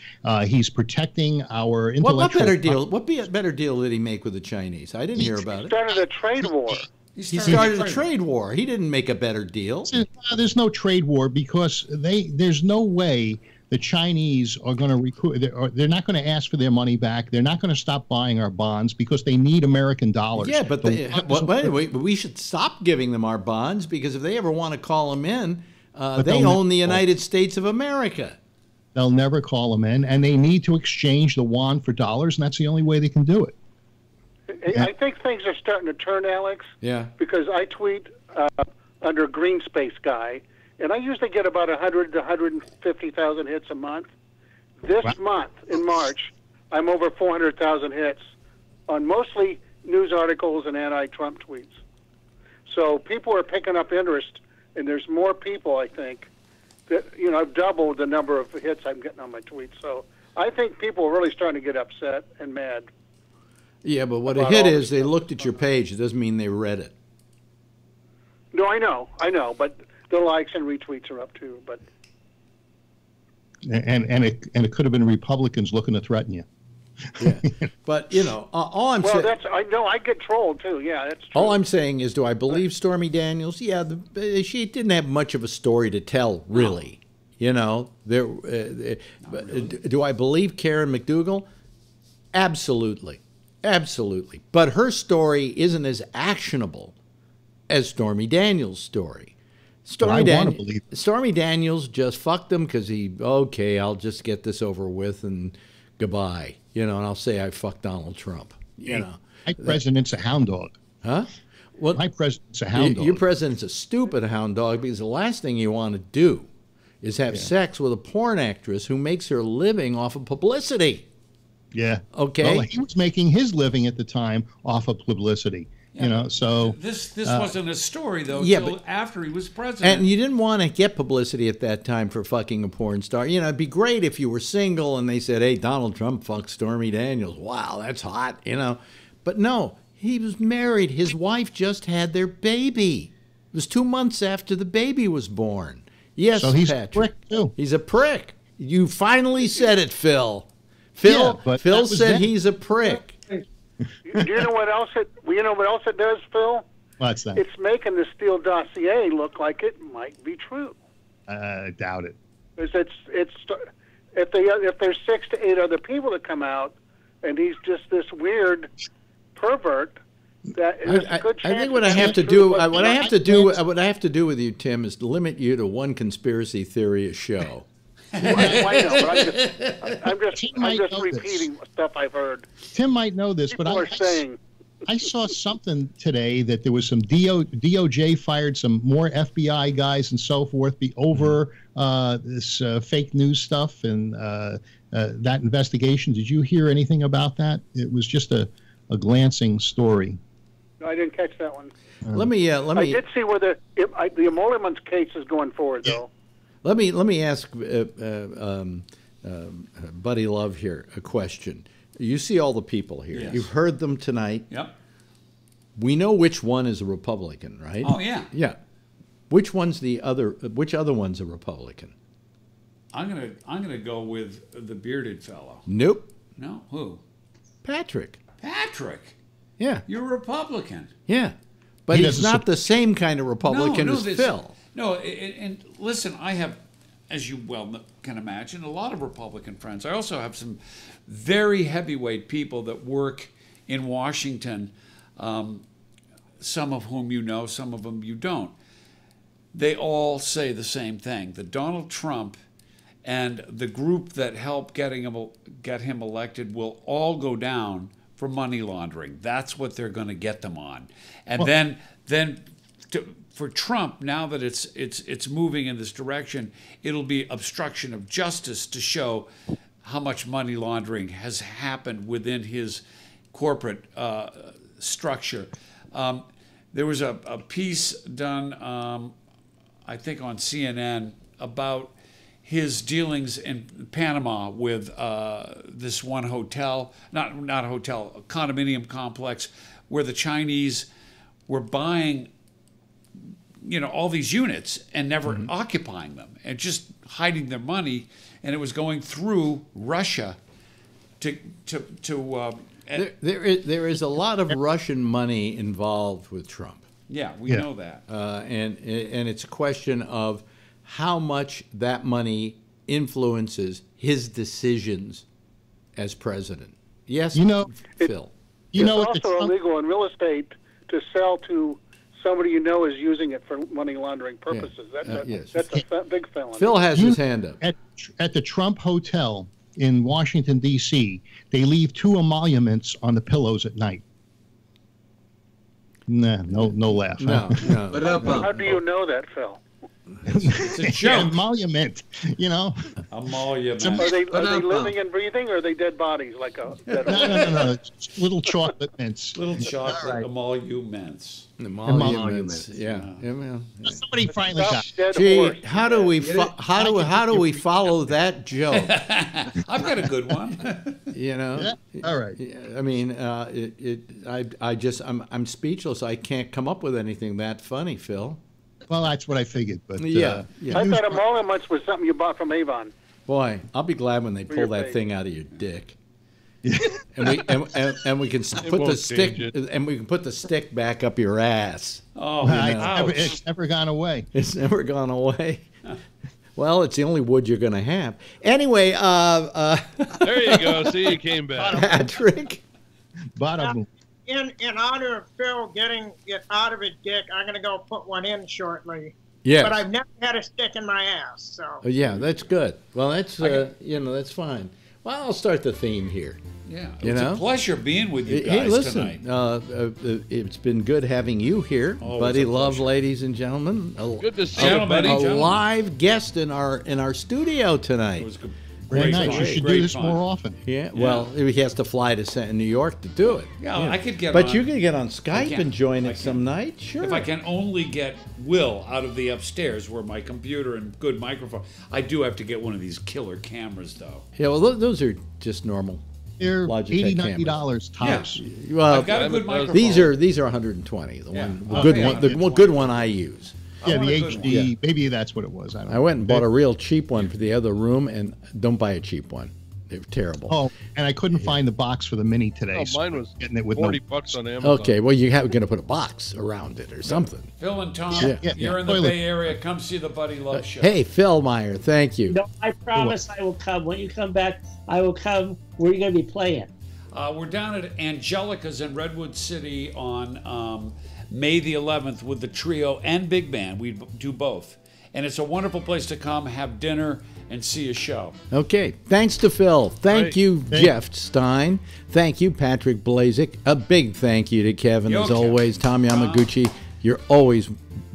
He's protecting our intellectual. What better deal? What better deal did he make with the Chinese? I didn't hear about it. He started a trade war. He started a trade war. He didn't make a better deal. There's no trade war because there's no way the Chinese are going to recruit. They're not going to ask for their money back. They're not going to stop buying our bonds because they need American dollars. Yeah, but we should stop giving them our bonds because if they ever want to call them in, they own the United States of America. They'll never call them in, and they need to exchange the yuan for dollars, and that's the only way they can do it. I think things are starting to turn, Alex. Yeah. Because I tweet under Green Space Guy, and I usually get about 100 to 150,000 hits a month. This month, in March, I'm over 400,000 hits on mostly news articles and anti-Trump tweets. So people are picking up interest, and there's more people, I think, that, I've doubled the number of hits I'm getting on my tweets. So I think people are really starting to get upset and mad. Yeah, but what a hit is, they looked at your page. It doesn't mean they read it. No, I know, but the likes and retweets are up too. But and it could have been Republicans looking to threaten you. Yeah, but all I'm saying. Well, I know I get trolled too. Yeah, that's true. All I'm saying is, do I believe Stormy Daniels? Yeah, she didn't have much of a story to tell, really. Do I believe Karen McDougal? Absolutely. Absolutely. But her story isn't as actionable as Stormy Daniels' story. Stormy Daniels just fucked him because I'll just get this over with and goodbye. And I'll say I fucked Donald Trump. My president's a hound dog. Huh? Well, my president's a hound dog. Your president's a stupid hound dog because the last thing you want to do is have sex with a porn actress who makes her living off of publicity. Yeah. Okay. Well, he was making his living at the time off of publicity. Yeah, so this wasn't a story though until after he was president. And you didn't want to get publicity at that time for fucking a porn star. It'd be great if you were single and they said, "Hey, Donald Trump fucked Stormy Daniels." Wow, that's hot, But no, he was married. His wife just had their baby. It was 2 months after the baby was born. Yes, so he's Patrick. a prick too. He's a prick. You finally said it, Phil. Phil said he's a prick. Do you know what else it does, Phil? What's that? It's making the Steele dossier look like it might be true. Doubt it. If there's 6 to 8 other people that come out, and he's just this weird pervert, that there's a good chance. I think what I have to do with you, Tim, is to limit you to one conspiracy theory a show. Why not? But I'm just repeating stuff I've heard. Tim might know this, People but are saying. I saw something today that there was some DOJ fired some more FBI guys and so forth over this fake news stuff, and that investigation. Did you hear anything about that? It was just a glancing story. No, I didn't catch that one. Let me. I did see where the emoluments case is going forward, though. Let me ask Buddy Love here a question. You see all the people here. Yes. You've heard them tonight. Yep. We know which one is a Republican, right? Oh, yeah. Yeah. Which one's the other? Which other one's a Republican? I'm gonna go with the bearded fellow. Nope. No, who? Patrick. Patrick. Yeah. You're a Republican. Yeah. But he's not the same kind of Republican as Phil. No, and listen, I have, as you well can imagine, a lot of Republican friends. I also have some very heavyweight people that work in Washington, some of whom you know, some of them you don't. They all say the same thing, that Donald Trump and the group that helped get him elected will all go down for money laundering. That's what they're going to get them on. And then for Trump, now that it's moving in this direction, it'll be obstruction of justice to show how much money laundering has happened within his corporate structure. There was a piece done, I think, on CNN about his dealings in Panama with this one hotel, not a hotel, a condominium complex, where the Chinese were buying, all these units and never occupying them and just hiding their money, and it was going through Russia to there is a lot of Russian money involved with Trump. Yeah, we know that. And it's a question of how much that money influences his decisions as president. Yes, Phil. It's also illegal in real estate to sell to somebody you know is using it for money laundering purposes. That's a big felony. Phil has his hand up. At the Trump Hotel in Washington, D.C., they leave 2 emoluments on the pillows at night. Nah, no laugh. No. But how do you know that, Phil? It's a joke. Emolument, Emolument. Are they living and breathing, or are they dead bodies like a dead No. It's little chocolate mints. Little chocolate emoluments. Emoluments. Yeah. Somebody finally got. Gee, how do we follow that joke? I've got a good one. All right. I mean, I'm speechless. I can't come up with anything that funny, Phil. Well, that's what I figured. But yeah. I thought emoluments was something you bought from Avon. Boy, I'll be glad when they pull that thing out of your dick. and we can put the stick back up your ass. Oh, it's never gone away. It's never gone away. Well, it's the only wood you're going to have. Anyway, there you go. See, you came back, Patrick. Bottom. In honor of Phil getting it out of his dick, I'm going to go put one in shortly. Yeah. But I've never had a stick in my ass, so. Yeah, that's good. Well, that's that's fine. Well, I'll start the theme here. Yeah, it's a pleasure being with you guys tonight. It's been good having you here, Buddy Love, ladies and gentlemen. Good to see you, buddy. A live guest in our studio tonight. It was good. Very nice. You should do this more often. Yeah. Well, he has to fly to New York to do it. Yeah, I could get. But you can get on Skype and join it some night. Sure. If I can only get Will out of the upstairs where my computer and good microphone. I do have to get one of these killer cameras, though. Yeah. Well, those are just normal. They're $80-$90 tops. Yeah. Well, I've got a good microphone. These are $120. The good one I use. Yeah, the HD. Maybe that's what it was. I went and bought a real cheap one for the other room, and don't buy a cheap one. They're terrible. Oh, and I couldn't find the box for the Mini today. Oh, mine was getting it with $40 on Amazon. Okay, well, you're going to put a box around it or something. Phil and Tom, you're in the Bay Area. Come see the Buddy Love Show. Hey, Phil Meyer, thank you. No, I promise I will come. When you come back, I will come. Where are you going to be playing? We're down at Angelica's in Redwood City on May the 11th with the trio and big band. We do both. And it's a wonderful place to come, have dinner, and see a show. Okay. Thanks to Phil. Thank you, Jeff Stein. Thank you, Patrick Blazik. A big thank you to Kevin, as always. Tom Yamaguchi. You're always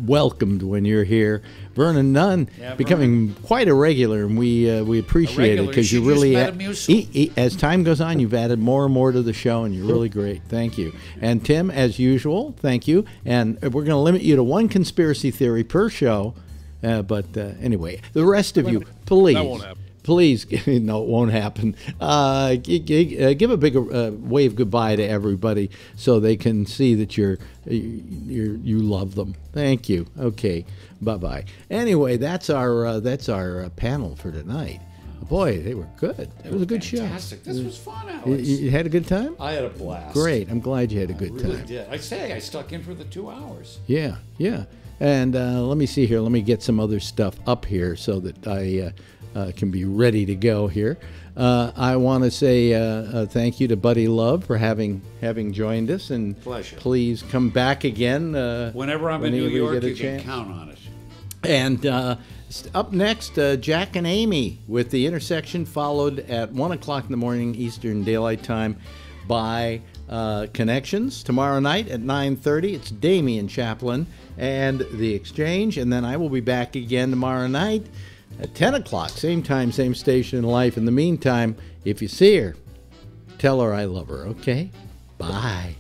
welcomed when you're here. Vernon Nunn becoming quite a regular, and we appreciate it because you really, as time goes on, you've added more and more to the show, and you're really great. Thank you. And Tim, as usual, thank you. And we're going to limit you to one conspiracy theory per show. But anyway, the rest of you, please. That won't happen. Please, no, it won't happen. Give a big wave goodbye to everybody so they can see that you love them. Thank you. Okay, bye-bye. Anyway, that's our panel for tonight. Boy, they were good. It was a good show. Fantastic. This was fun, Alex. You had a good time? I had a blast. Great. I'm glad you had a good really time. Did. I stuck in for the 2 hours. Yeah. And let me see here. Let me get some other stuff up here so that I can be ready to go here. I want to say thank you to Buddy Love for having joined us, and pleasure. Please come back again whenever I'm in New York. You can count on it. And up next, Jack and Amy with The Intersection, followed at 1 o'clock in the morning Eastern Daylight Time by Connections. Tomorrow night at 9:30, it's Damian Chaplin and The Exchange, and then I will be back again tomorrow night at 10 o'clock, same time, same station in life. In the meantime, if you see her, tell her I love her, okay? Bye.